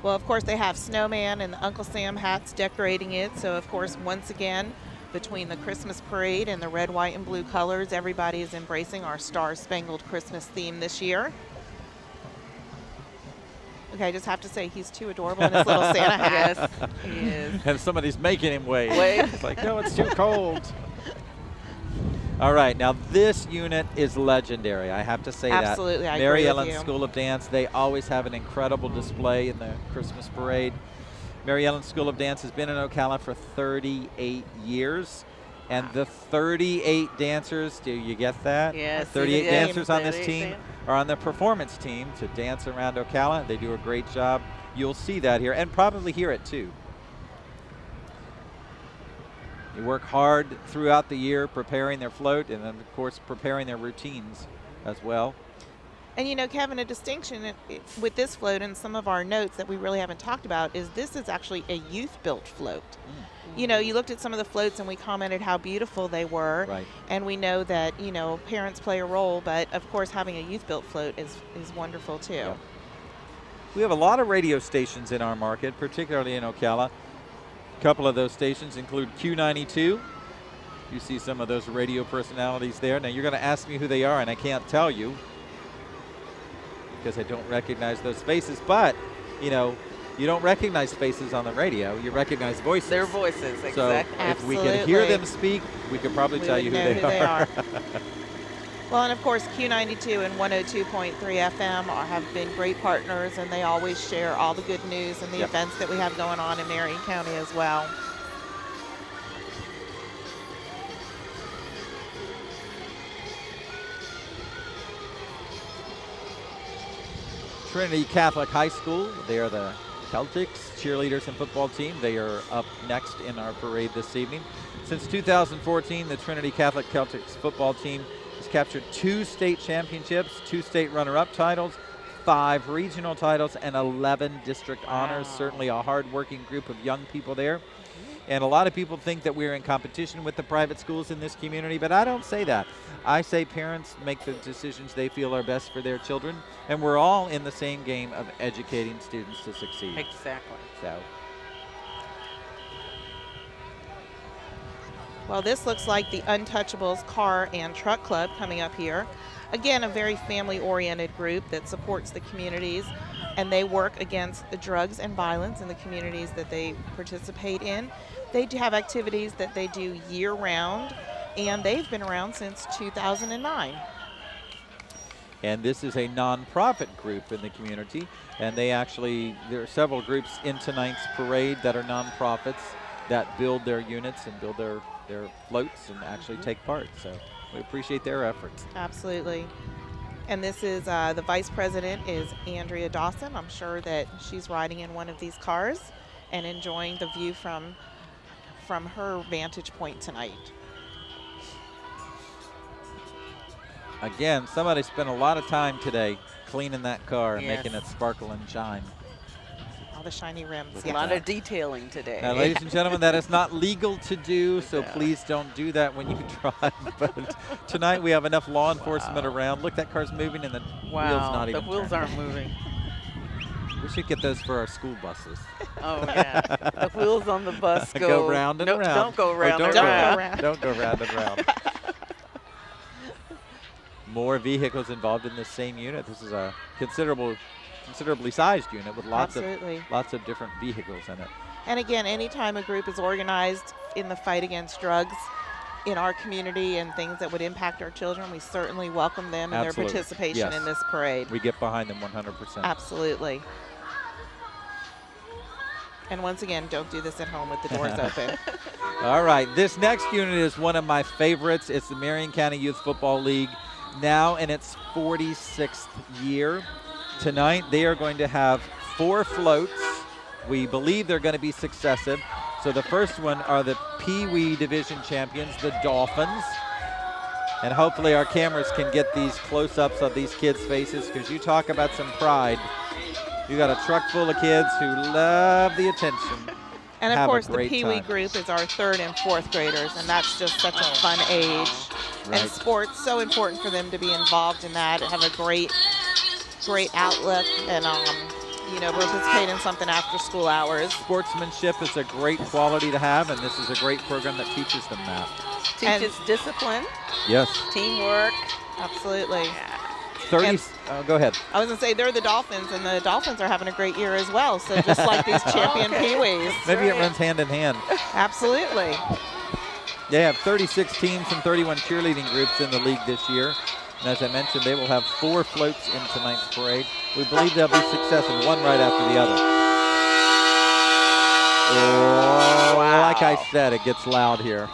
Well, of course, they have Snowman and the Uncle Sam hats decorating it. So, of course, once again, between the Christmas parade and the red, white, and blue colors, everybody is embracing our Star-Spangled Christmas theme this year. Okay, I just have to say he's too adorable in his little Santa hat. Yes, he is. And somebody's making him wait. Wait. It's like, no, it's too cold. All right, now this unit is legendary. I have to say Absolutely, that. I Mary agree with Ellen you. School of Dance, they always have an incredible display in the Christmas parade. Mary Ellen School of Dance has been in Ocala for 38 years. And the 38 dancers, do you get that? Yes, 38 yes, dancers on this 38 team dan- are on the performance team to dance around Ocala. They do a great job. You'll see that here and probably hear it too. They work hard throughout the year preparing their float and then, of course, preparing their routines as well. And you know, Kevin, a distinction with this float and some of our notes that we really haven't talked about is this is actually a youth-built float. You know, you looked at some of the floats and we commented how beautiful they were. Right. And we know that, you know, parents play a role, but of course having a youth-built float is wonderful too. Yep. We have a lot of radio stations in our market, particularly in Ocala. A couple of those stations include Q92. You see some of those radio personalities there. Now you're going to ask me who they are, and I can't tell you because I don't recognize those faces. But, you know, you don't recognize faces on the radio. You recognize voices. Their voices, So exactly. if we could hear them speak, we could probably tell would you know who they are. Well, and of course, Q92 and 102.3 FM have been great partners, and they always share all the good news and the Yep. events that we have going on in Marion County as well. Trinity Catholic High School, they are the Celtics cheerleaders and football team. They are up next in our parade this evening. Since 2014, the Trinity Catholic Celtics football team has captured 2 state championships, 2 state runner-up titles, 5 regional titles, and 11 district honors. Certainly a hard-working group of young people there. And a lot of people think that we're in competition with the private schools in this community, but I don't say that. I say parents make the decisions they feel are best for their children, and we're all in the same game of educating students to succeed. Exactly. So, Well, this looks like the Untouchables Car and Truck Club coming up here. Again, a very family-oriented group that supports the communities, and they work against the drugs and violence in the communities that they participate in. They do have activities that they do year-round, and they've been around since 2009. and this is a nonprofit group in the community, and there are several groups in tonight's parade that are nonprofits that build their units and build their floats and actually take part. So we appreciate their efforts. Absolutely. And this is the vice president is Andrea Dawson. I'm sure that she's riding in one of these cars and enjoying the view from her vantage point tonight. Again, somebody spent a lot of time today cleaning that car and Yes. making it sparkle and shine. All the shiny rims. A lot of detailing today. Now, ladies and gentlemen, that is not legal to do, so please don't do that when you drive. But tonight we have enough law enforcement around. Look, that car's moving and the wheel's not the even wheels turning. aren't moving. We should get those for our school buses. Oh, yeah. The wheels on the bus Go round and no, round. Don't go Oh, round don't and go round. round. Don't go round and round. More vehicles involved in this same unit. This is a considerably sized unit with lots Absolutely. of different vehicles in it. And again, anytime a group is organized in the fight against drugs in our community and things that would impact our children, we certainly welcome them and Absolutely. their participation Yes. in this parade. We get behind them 100%. Absolutely. And once again, don't do this at home with the doors open. All right, this next unit is one of my favorites. It's the Marion County Youth Football League, now in its 46th year. Tonight, they are going to have 4 floats. We believe they're going to be successive. So the first one are the Pee Wee Division champions, the Dolphins. And hopefully our cameras can get these close-ups of these kids' faces, because you talk about some pride. You got a truck full of kids who love the attention. And of Have a course, the great Pee Wee time. group is our 3rd and 4th graders, and that's just such a fun age. Right. And sports, so important for them to be involved in that, have a great outlook, and participate in something after school hours. Sportsmanship is a great quality to have, and this is a great program that teaches them that. Teaches discipline, Yes. teamwork. Absolutely. 30. Go ahead. I was going to say they're the Dolphins, and the Dolphins are having a great year as well. So just like these champion Pee-wees. Maybe it runs hand in hand. Absolutely. They have 36 teams and 31 cheerleading groups in the league this year. And as I mentioned, they will have 4 floats in tonight's parade. We believe they'll be successive, one right after the other. Oh, like I said, it gets loud here.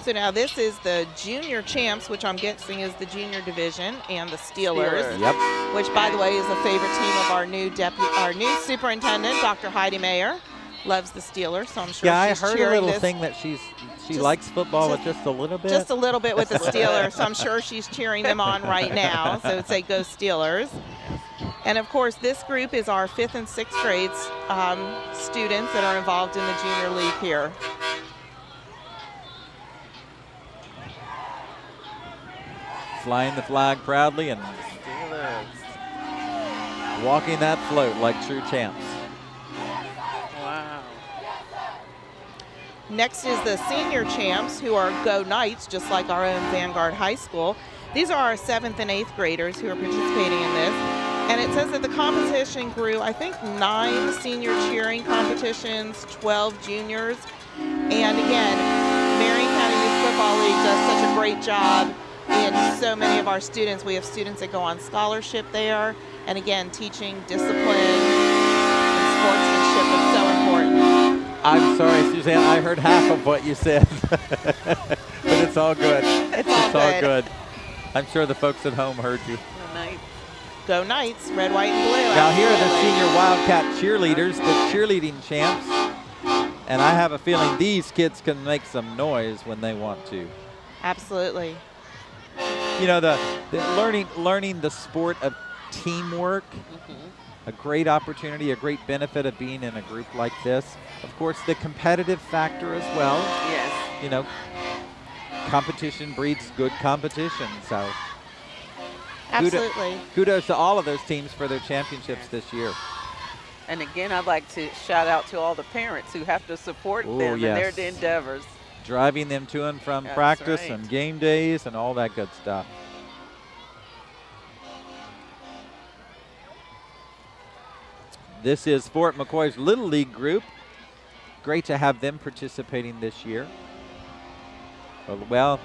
So now this is the junior champs, which I'm guessing is the junior division, and the Steelers. Yep. Which, by the way, is a favorite team of our new superintendent, Dr. Heidi Mayer. Loves the Steelers, so I'm sure Yeah, she's I heard a cheering little this. thing that she likes football with just a little bit. Just a little bit with the Steelers, so I'm sure she's cheering them on right now. So say go Steelers. And of course, this group is our 5th and 6th grades students that are involved in the junior league here. Flying the flag proudly and walking that float like true champs. Wow. Next is the senior champs, who are Go Knights, just like our own Vanguard High School. These are our 7th and 8th graders who are participating in this. And it says that the competition grew, I think, 9 senior cheering competitions, 12 juniors. And again, Marion County Youth Football League does such a great job in so many of our students. We have students that go on scholarship there. And again, teaching discipline and sportsmanship is so important. I'm sorry, Suzanne, I heard half of what you said. But it's all good. It's all good. I'm sure the folks at home heard you. Good night. Go Knights, red, white, and blue. Now here are the absolutely. senior Wildcat cheerleaders, the cheerleading champs. And I have a feeling these kids can make some noise when they want to. Absolutely. You know, the learning the sport of teamwork, a great opportunity, a great benefit of being in a group like this. Of course, the competitive factor as well. Yes. You know, competition breeds good competition. So Absolutely. kudos to all of those teams for their championships this year. And again, I'd like to shout out to all the parents who have to support Oh, them in their yes. endeavors. Driving them to and from That's practice right. and game days and all that good stuff. This is Fort McCoy's Little League group. Great to have them participating this year. Well,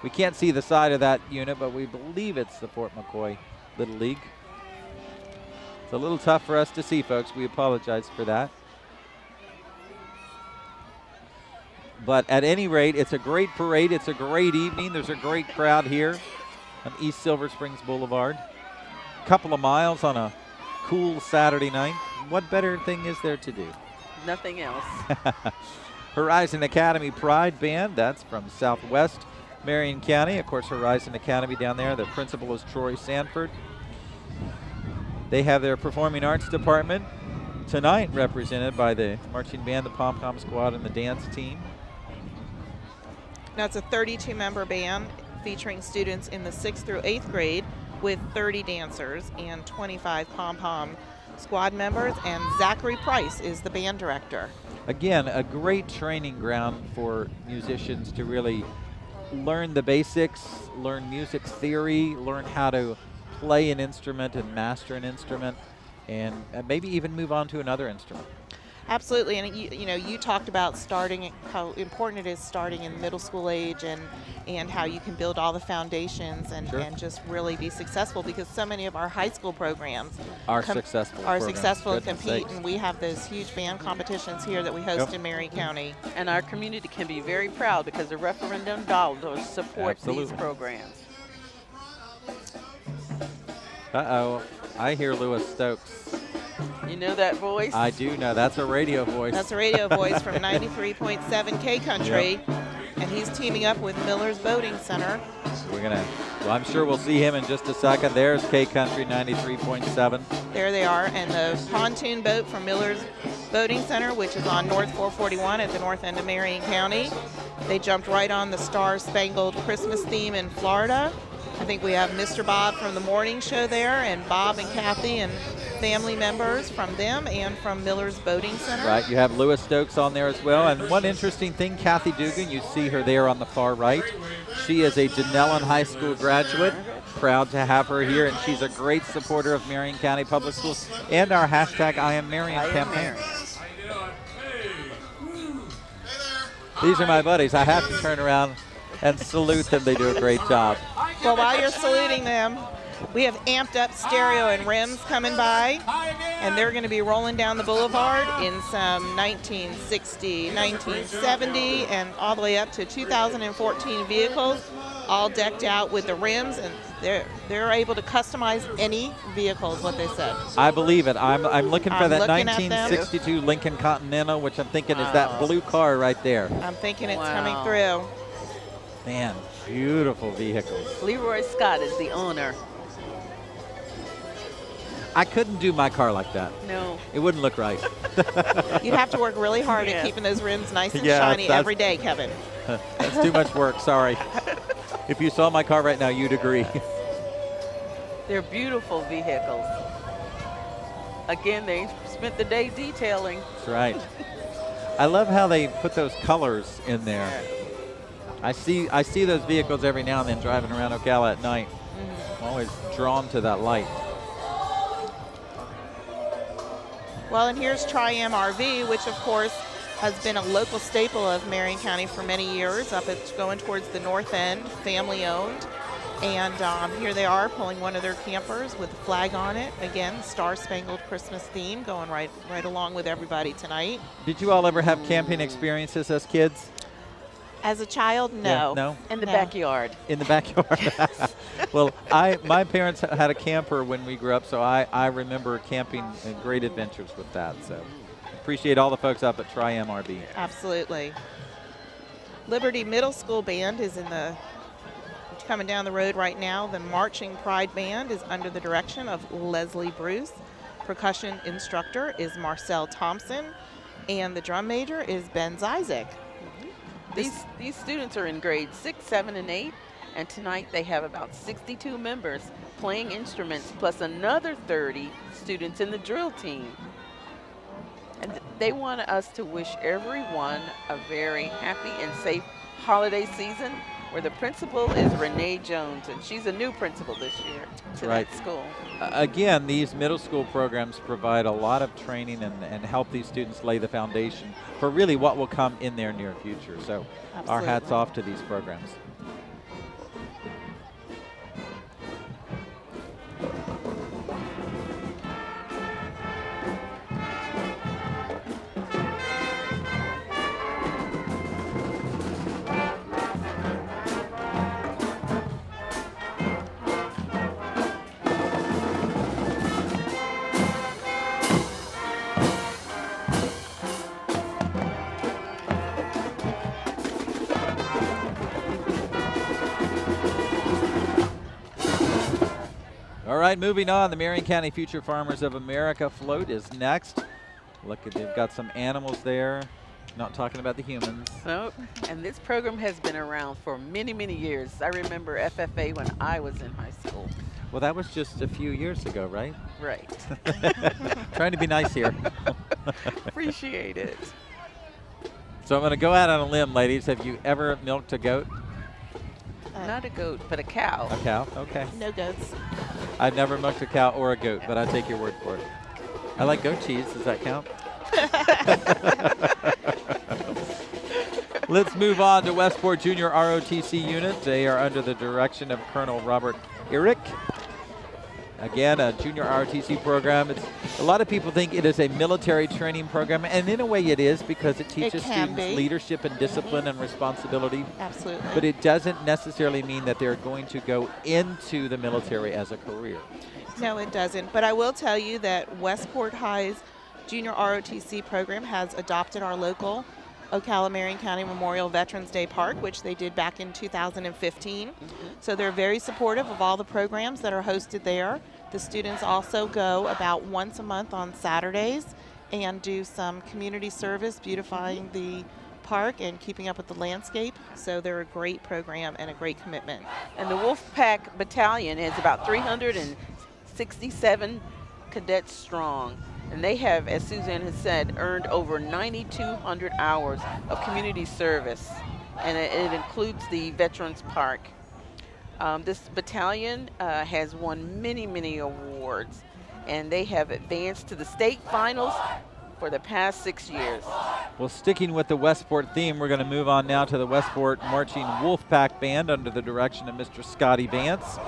we can't see the side of that unit, but we believe it's the Fort McCoy Little League. It's a little tough for us to see, folks. We apologize for that. But at any rate, it's a great parade. It's a great evening. There's a great crowd here on East Silver Springs Boulevard. A couple of miles on a cool Saturday night. What better thing is there to do? Nothing else. Horizon Academy Pride Band, that's from Southwest Marion County. Of course, Horizon Academy down there. The principal is Troy Sanford. They have their performing arts department tonight represented by the marching band, the pom-pom squad, and the dance team. Now it's a 32-member band featuring students in the 6th through 8th grade with 30 dancers and 25 pom-pom squad members, and Zachary Price is the band director. Again, a great training ground for musicians to really learn the basics, learn music theory, learn how to play an instrument and master an instrument, and maybe even move on to another instrument. Absolutely, and you talked about starting, how important it is starting in middle school age, and how you can build all the foundations and, Sure. and just really be successful, because so many of our high school programs Are successful are programs, successful and goodness compete, sakes. and we have those huge band competitions here that we host Yep. in Marion County. And our community can be very proud because the referendum dollars support Absolutely. these programs. Uh-oh, I hear Lewis Stokes. You know that voice? I do know, that's a radio voice. That's a radio voice from 93.7 K Country, and he's teaming up with Miller's Boating Center. Well, I'm sure we'll see him in just a second. There's K Country 93.7. There they are, and the pontoon boat from Miller's Boating Center, which is on North 441 at the north end of Marion County. They jumped right on the Star Spangled Christmas theme in Florida. I think we have Mr. Bob from the morning show there, and Bob and Kathy and family members from them and from Miller's Boating Center. Right, you have Lewis Stokes on there as well. And one interesting thing, Kathy Dugan, you see her there on the far right. She is a Denellen High School graduate. Proud to have her here, and she's a great supporter of Marion County Public Schools and our hashtag I Am Marion campaign. These are my buddies. I have to turn around and salute them. They do a great job. Well, while you're saluting them, we have amped up stereo and rims coming by, and they're going to be rolling down the boulevard in some 1960, 1970, and all the way up to 2014 vehicles, all decked out with the rims, and they're able to customize any vehicle is what they said. I believe it. I'm looking for I'm that looking at them. 1962 Lincoln Continental, which I'm thinking is that blue car right there. I'm thinking it's Wow. coming through. Man, beautiful vehicles. Leroy Scott is the owner. I couldn't do my car like that. No. It wouldn't look right. You'd have to work really hard Yeah. at keeping those rims nice and Yeah, shiny that's- every day, Kevin. That's too much work, sorry. If you saw my car right now, you'd agree. They're beautiful vehicles. Again, they spent the day detailing. That's right. I love how they put those colors in there. I see those vehicles every now and then driving around Ocala at night. I'm always drawn to that light. Well, and here's Tri-Am RV, which of course has been a local staple of Marion County for many years, up at going towards the north end, family owned. And here they are pulling one of their campers with a flag on it. Again, Star Spangled Christmas theme going right along with everybody tonight. Did you all ever have camping experiences as kids? As a child, no. Yeah, no? In the No. backyard. In the backyard. Well, my parents had a camper when we grew up, so I remember camping and great adventures with that. So appreciate all the folks up at Tri-Am RV. Absolutely. Liberty Middle School Band is coming down the road right now. The Marching Pride Band is under the direction of Leslie Bruce. Percussion instructor is Marcel Thompson, and the drum major is Ben Isaac. These students are in grades 6, 7, and 8, and tonight they have about 62 members playing instruments, plus another 30 students in the drill team. And they want us to wish everyone a very happy and safe holiday season, where the principal is Renee Jones, and she's a new principal this year to right. that school. Again, these middle school programs provide a lot of training and help these students lay the foundation for really what will come in their near future. So our hats Absolutely. off to these programs. All right, moving on. The Marion County Future Farmers of America float is next. Look, they've got some animals there. Not talking about the humans. Nope. And this program has been around for many, many years. I remember FFA when I was in high school. Well, that was just a few years ago, right? Right. Trying to be nice here. Appreciate it. So I'm going to go out on a limb, ladies. Have you ever milked a goat? Not a goat, but a cow. A cow? Okay. No goats. I've never milked a cow or a goat, but I take your word for it. I like goat cheese. Does that count? Let's move on to Westport Junior ROTC unit. They are under the direction of Colonel Robert Eric. Again, a junior ROTC program. A lot of people think it is a military training program, and in a way it is, because it teaches can students be. leadership and discipline and responsibility. Absolutely. But it doesn't necessarily mean that they're going to go into the military as a career. No, it doesn't. But I will tell you that Westport High's Junior ROTC program has adopted our local Ocala Marion County Memorial Veterans Day Park, which they did back in 2015. So they're very supportive of all the programs that are hosted there. The students also go about once a month on Saturdays and do some community service, beautifying the park and keeping up with the landscape. So they're a great program and a great commitment. And the Wolfpack Battalion is about 367 cadets strong. And they have, as Suzanne has said, earned over 9,200 hours of community service. And it includes the Veterans Park. This battalion has won many, many awards. And they have advanced to the state finals for the past 6 years. Well, sticking with the Westport theme, we're going to move on now to the Westport Marching Wolfpack Band under the direction of Mr. Scotty Vance.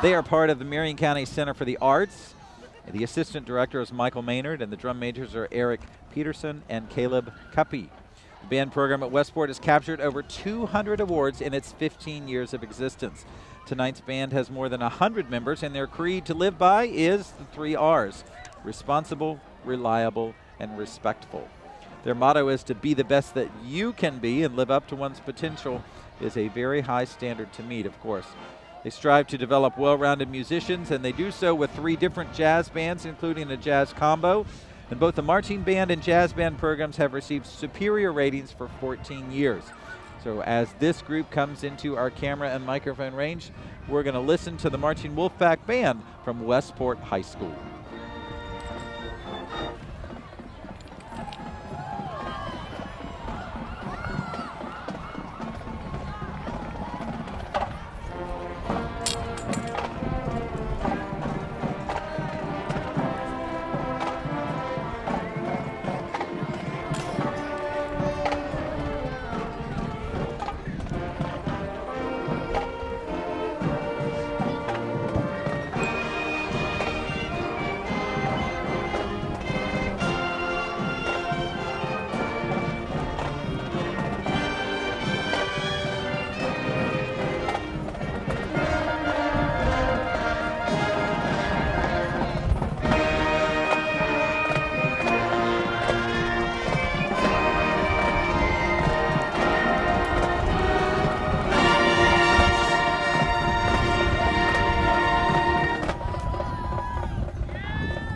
They are part of the Marion County Center for the Arts. The assistant director is Michael Maynard, and the drum majors are Eric Peterson and Caleb Cuppy. The band program at Westport has captured over 200 awards in its 15 years of existence. Tonight's band has more than 100 members, and their creed to live by is the 3 R's: responsible, reliable, and respectful. Their motto is to be the best that you can be, and live up to one's potential is a very high standard to meet, of course. They strive to develop well-rounded musicians, and they do so with 3 different jazz bands, including a jazz combo. And both the marching band and jazz band programs have received superior ratings for 14 years. So as this group comes into our camera and microphone range, we're going to listen to the Marching Wolfpack Band from Westport High School.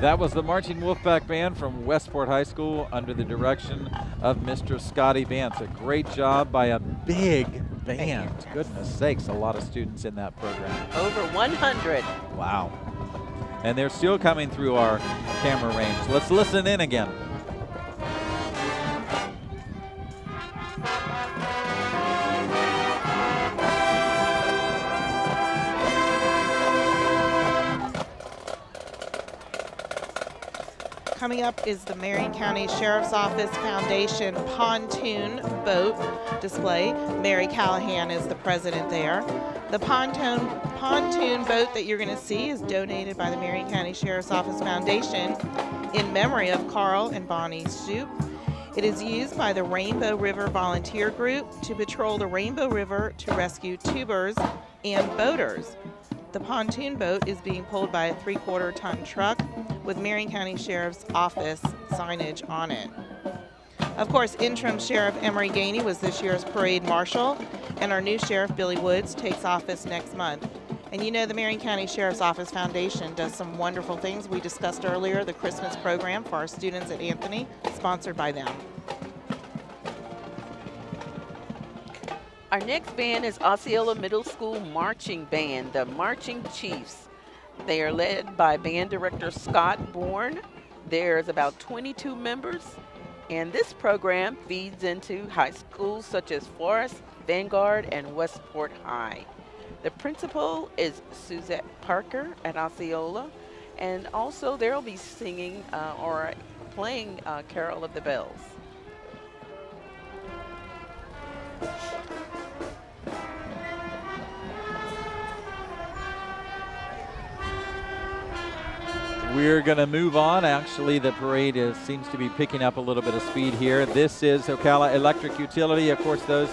That was the Marching Wolfpack Band from Westport High School under the direction of Mr. Scotty Vance. A great job by a big band. Goodness sakes, a lot of students in that program. Over 100. Wow. And they're still coming through our camera range. Let's listen in again. Coming up is the Marion County Sheriff's Office Foundation pontoon boat display. Mary Callahan is the president there. The pontoon boat that you're going to see is donated by the Marion County Sheriff's Office Foundation in memory of Carl and Bonnie Shoup. It is used by the Rainbow River Volunteer Group to patrol the Rainbow River to rescue tubers and boaters. The pontoon boat is being pulled by a 3/4-ton truck with Marion County Sheriff's Office signage on it. Of course, interim Sheriff Emery Gainey was this year's parade marshal, and our new Sheriff Billy Woods takes office next month. And you know the Marion County Sheriff's Office Foundation does some wonderful things. We discussed earlier the Christmas program for our students at Anthony, sponsored by them. Our next band is Osceola Middle School Marching Band, the Marching Chiefs. They are led by band director Scott Bourne. There's about 22 members, and this program feeds into high schools such as Forest, Vanguard, and Westport High. The principal is Suzette Parker at Osceola, and also they'll be singing or playing Carol of the Bells. We're going to move on. Actually, the parade seems to be picking up a little bit of speed here. This is Ocala Electric Utility. Of course, those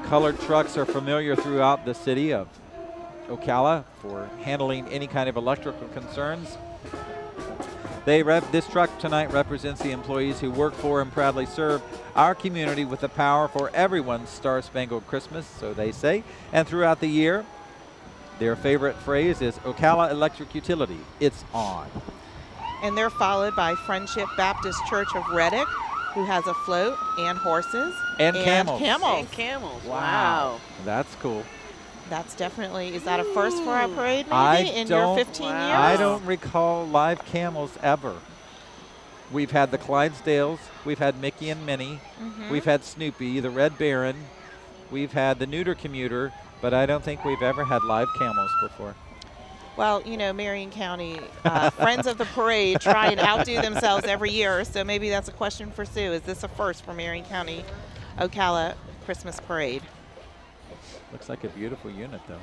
colored trucks are familiar throughout the city of Ocala for handling any kind of electrical concerns. This truck tonight represents the employees who work for and proudly serve our community with the power for everyone's Star-Spangled Christmas, so they say. And throughout the year, their favorite phrase is Ocala Electric Utility, it's on. And they're followed by Friendship Baptist Church of Reddick, who has a float and horses. And camels. And camels. Wow. That's cool. That's definitely, is that a first for our parade maybe I in your don't- 15 years? I don't recall live camels ever. We've had the Clydesdales, we've had Mickey and Minnie, we've had Snoopy, the Red Baron, we've had the Neuter Commuter, but I don't think we've ever had live camels before. Well, you know, Marion County Friends of the Parade try and outdo themselves every year, so maybe that's a question for Sue. Is this a first for Marion County Ocala Christmas Parade? Looks like a beautiful unit, though.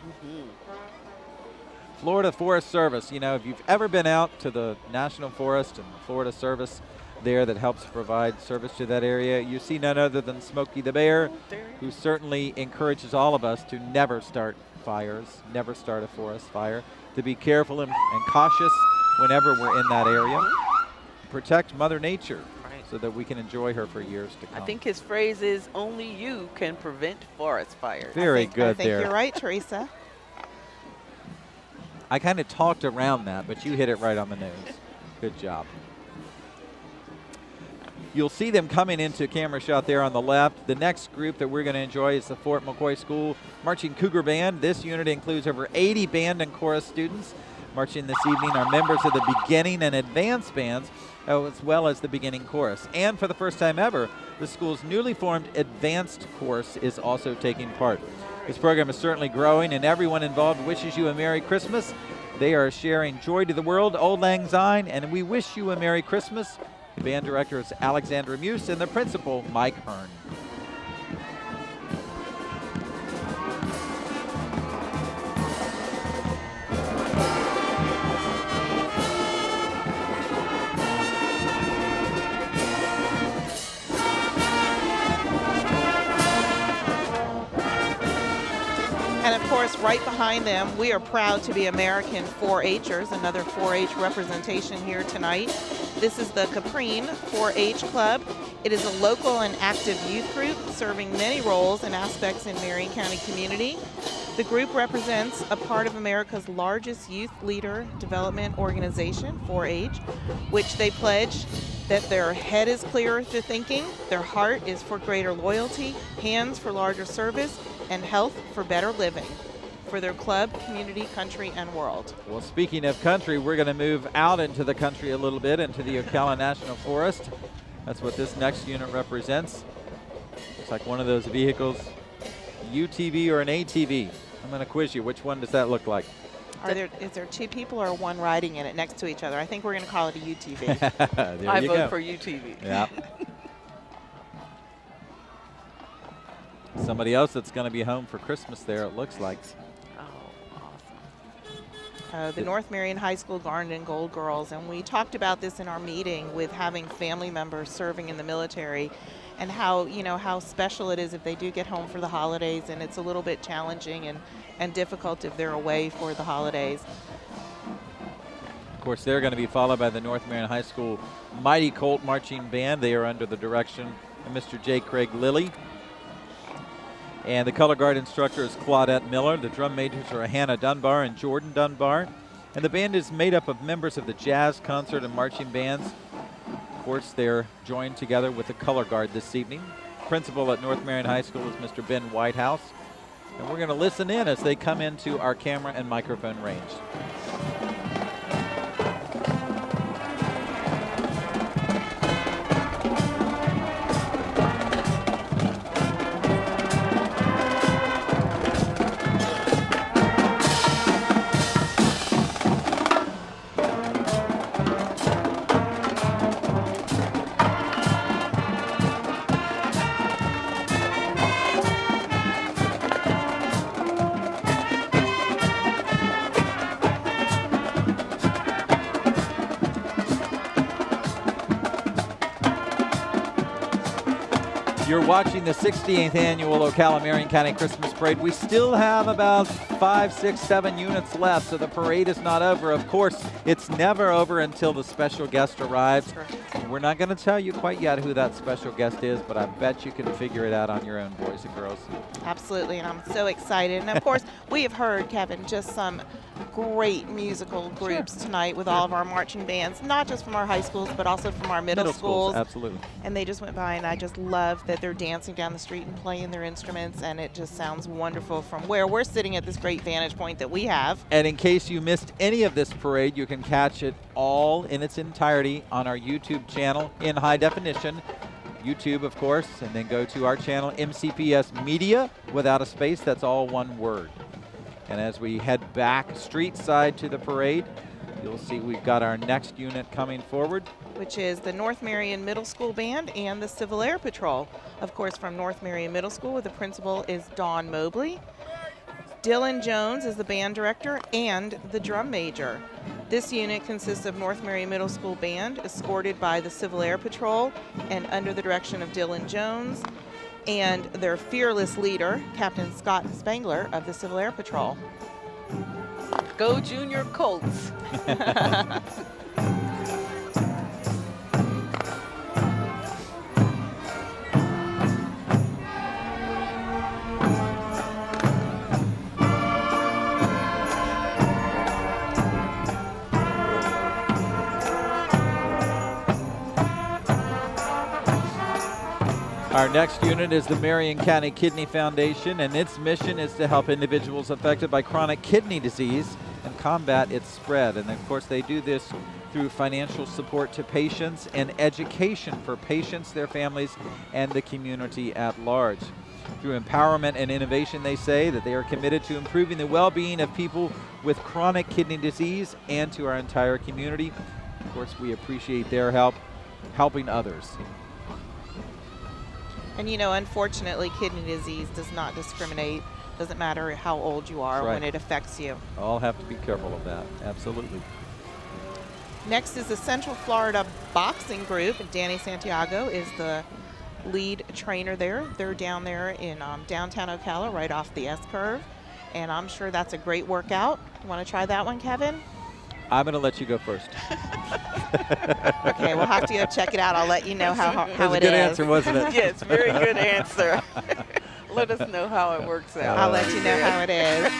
Florida Forest Service. You know, if you've ever been out to the National Forest and Florida Service there that helps provide service to that area, you see none other than Smokey the Bear, who certainly encourages all of us to never start fires, never start a forest fire, to be careful and cautious whenever we're in that area. Protect Mother Nature so that we can enjoy her for years to come. I think his phrase is, only you can prevent forest fires. Very good I think there. you're right, Teresa. I kind of talked around that, but you hit it right on the nose. Good job. You'll see them coming into camera shot there on the left. The next group that we're going to enjoy is the Fort McCoy School Marching Cougar Band. This unit includes over 80 band and chorus students. Marching this evening are members of the beginning and advanced bands, as well as the beginning chorus. And for the first time ever, the school's newly formed advanced course is also taking part. This program is certainly growing, and everyone involved wishes you a Merry Christmas. They are sharing joy to the world, Old Lang Syne, and we wish you a Merry Christmas. The band director is Alexandra Muse, and the principal, Mike Hearn. And of course, right behind them, we are proud to be American 4-Hers, another 4-H representation here tonight. This is the Caprine 4-H Club. It is a local and active youth group serving many roles and aspects in Marion County community. The group represents a part of America's largest youth leader development organization, 4-H, which they pledge that their head is clearer to thinking, their heart is for greater loyalty, hands for larger service, and health for better living for their club, community, country, and world. Well, speaking of country, we're going to move out into the country a little bit, into the Ocala National Forest. That's what this next unit represents. Looks like one of those vehicles, UTV or an ATV. I'm going to quiz you. Which one does that look like? Is there two people or one riding in it next to each other? I think we're going to call it a UTV. There I you vote go. for UTV. Yeah. Somebody else that's going to be home for Christmas there, it looks like. Oh, awesome. The North Marion High School Garnet and Gold Girls, and we talked about this in our meeting with having family members serving in the military, and how how special it is if they do get home for the holidays, and it's a little bit challenging and difficult if they're away for the holidays. Of course, they're going to be followed by the North Marion High School Mighty Colt Marching Band. They are under the direction of Mr. J. Craig Lilly. And the color guard instructor is Claudette Miller. The drum majors are Hannah Dunbar and Jordan Dunbar. And the band is made up of members of the jazz, concert, and marching bands. Of course, they're joined together with the color guard this evening. Principal at North Marion High School is Mr. Ben Whitehouse. And we're going to listen in as they come into our camera and microphone range. You're watching the 68th annual Ocala Marion County Christmas Parade. We still have about 5, 6, 7 units left, so the parade is not over. Of course, it's never over until the special guest arrives. We're not going to tell you quite yet who that special guest is, but I bet you can figure it out on your own, boys and girls. Absolutely, and I'm so excited. And of course, we have heard, Kevin, just some great musical groups tonight with all of our marching bands, not just from our high schools, but also from our middle schools. Absolutely. And they just went by, and I just love that they're dancing down the street and playing their instruments, and it just sounds wonderful from where we're sitting at this great vantage point that we have. And in case you missed any of this parade, you can catch it all in its entirety on our YouTube channel in high definition. YouTube, of course, and then go to our channel, MCPS Media, without a space. That's all one word. And as we head back street side to the parade, you'll see we've got our next unit coming forward, which is the North Marion Middle School Band and the Civil Air Patrol. Of course, from North Marion Middle School, where the principal is Dawn Mobley. Dylan Jones is the band director and the drum major. This unit consists of North Marion Middle School Band, escorted by the Civil Air Patrol and under the direction of Dylan Jones, and their fearless leader, Captain Scott Spangler of the Civil Air Patrol. Go Junior Colts. Our next unit is the Marion County Kidney Foundation, and its mission is to help individuals affected by chronic kidney disease and combat its spread. And of course, they do this through financial support to patients and education for patients, their families, and the community at large. Through empowerment and innovation, they say that they are committed to improving the well-being of people with chronic kidney disease and to our entire community. Of course, we appreciate their help helping others. And you know, unfortunately, kidney disease does not discriminate. Doesn't matter how old you are when it affects you. All have to be careful of that. Absolutely. Next is the Central Florida Boxing Group. Danny Santiago is the lead trainer there. They're down there in downtown Ocala, right off the S-curve. And I'm sure that's a great workout. You want to try that one, Kevin? I'm going to let you go first. Okay, we'll have to check it out. I'll let you know how That was it a good is. answer, wasn't it? Yes, very good answer. Let us know how it works out. I'll let you know how it is.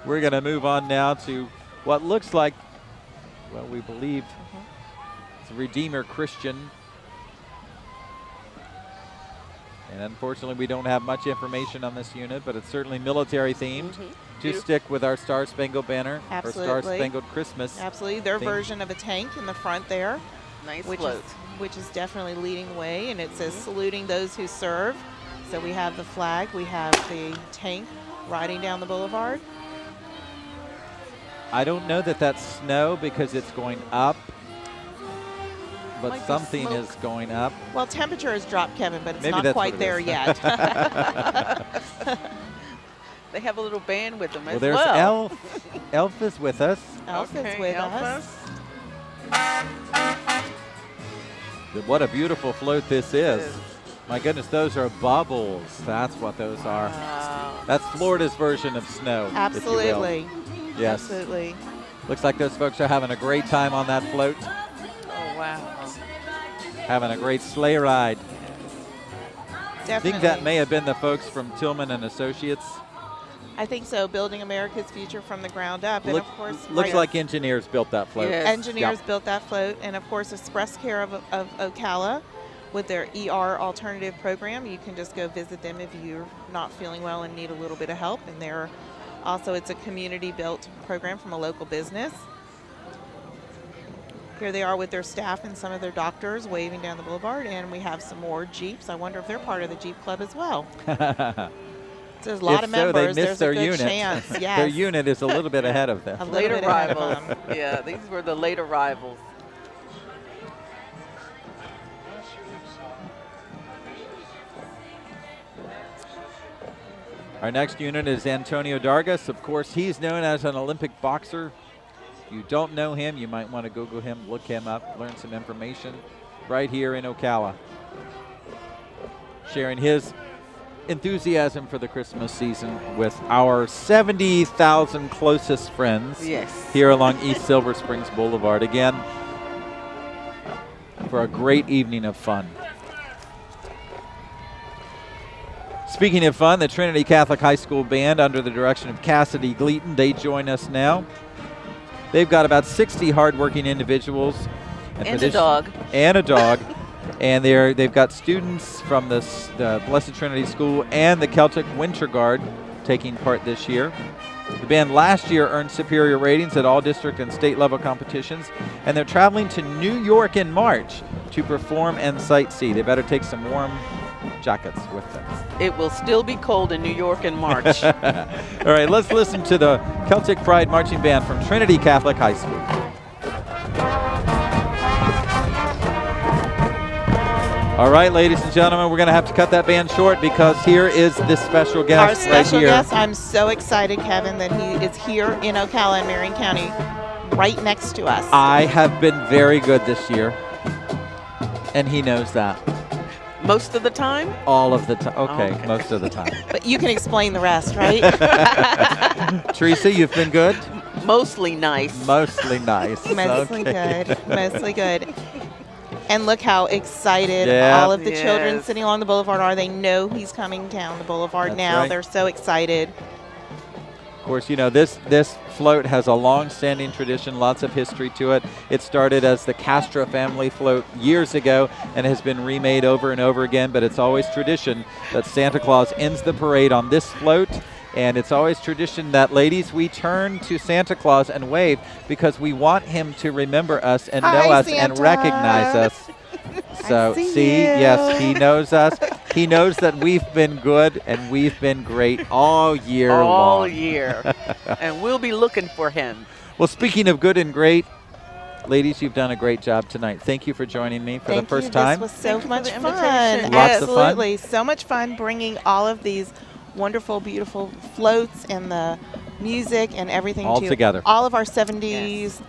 We're going to move on now to what looks like, well, we believe it's a Redeemer Christian. And unfortunately, we don't have much information on this unit, but it's certainly military themed. To stick with our Star Spangled Banner or Star Spangled Christmas. Absolutely. Their theme. version of a tank in the front there. Nice which float. which is definitely leading the way, and it says saluting those who serve. So we have the flag, we have the tank riding down the boulevard. I don't know that that's snow because it's going up, but Might be something smoke. is going up. Well, temperature has dropped, Kevin, but it's Maybe not that's quite what it there is. yet. They have a little band with them Well, as there's well. Elf. Elf is with us. Elf Okay, is with Elvis. us. What a beautiful float this is. My goodness, those are bubbles. That's what those are. Wow. That's Florida's version of snow. if you will. Absolutely. Yes. Absolutely. Looks like those folks are having a great time on that float, Oh, wow. having a great sleigh ride. I Definitely. think that may have been the folks from Tillman and Associates. I think so. Building America's future from the ground up. And Look- of course, looks right- like engineers built that float. Yes. engineers Yep. built that float. And of course, Express Care of Ocala with their ER alternative program. You can just go visit them if you're not feeling well and need a little bit of help. And they're also, it's a community built program from a local business. Here they are with their staff and some of their doctors waving down the boulevard. And we have some more Jeeps. I wonder if they're part of the Jeep Club as well. There's a lot If of so, members. they There's missed their a good unit. chance. Yes. Their unit is a little bit ahead of them. A little Late bit ahead of arrivals. them. Yeah, these were the late arrivals. Our next unit is Antonio Dargas. Of course, he's known as an Olympic boxer. If you don't know him, you might want to Google him, look him up, learn some information right here in Ocala. Sharing his enthusiasm for the Christmas season with our 70,000 closest friends Yes. here along East Silver Springs Boulevard. Again, for a great evening of fun. Speaking of fun, the Trinity Catholic High School Band, under the direction of Cassidy Gleaton, they join us now. They've got about 60 hardworking individuals. And for a this- dog. And a dog. And they've got students from the Blessed Trinity School and the Celtic Winter Guard taking part this year. The band last year earned superior ratings at all district and state level competitions, and they're traveling to New York in March to perform and sightsee. They better take some warm jackets with them. It will still be cold in New York in March. All right, let's listen to the Celtic Pride Marching Band from Trinity Catholic High School. All right, ladies and gentlemen, we're going to have to cut that band short because here is this special Our guest special right here. guest, I'm so excited, Kevin, that he is here in Ocala and Marion County, right next to us. I have been very good this year, and he knows that. Most of the time? All of the time. Okay, Okay. most of the time. But you can explain the rest, right? Teresa, you've been good? Mostly nice. Mostly nice. Mostly Okay. good. Mostly good. And look how excited Yeah. all of the children Yes. sitting along the boulevard are. They know he's coming down the boulevard That's now. right. They're so excited. Of course, you know, this float has a long-standing tradition, lots of history to it. It started as the Castro family float years ago and has been remade over and over again, but it's always tradition that Santa Claus ends the parade on this float. And it's always tradition that, ladies, we turn to Santa Claus and wave because we want him to remember us and Hi, know us and Santa. recognize us. So, see see, you. yes, he knows us. He knows that we've been good and we've been great all year All long. year. And we'll be looking for him. Well, speaking of good and great, ladies, you've done a great job tonight. Thank you for joining me for Thank the first you. time. This was so Thank you for much the fun. invitation. Lots of fun. Absolutely. So much fun bringing all of these wonderful, beautiful floats and the music and everything All to together. all of our 70,000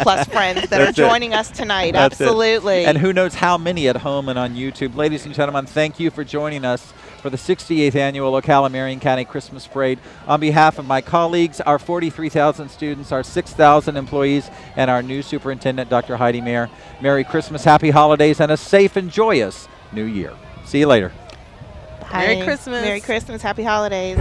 plus friends that are That's it. joining us tonight. That's it. Absolutely. And who knows how many at home and on YouTube. Ladies and gentlemen, thank you for joining us for the 68th annual Ocala Marion County Christmas Parade. On behalf of my colleagues, our 43,000 students, our 6,000 employees, and our new superintendent, Dr. Heidi Mayer, Merry Christmas, Happy Holidays, and a safe and joyous New Year. See you later. Bye. Merry Christmas. Merry Christmas. Happy holidays.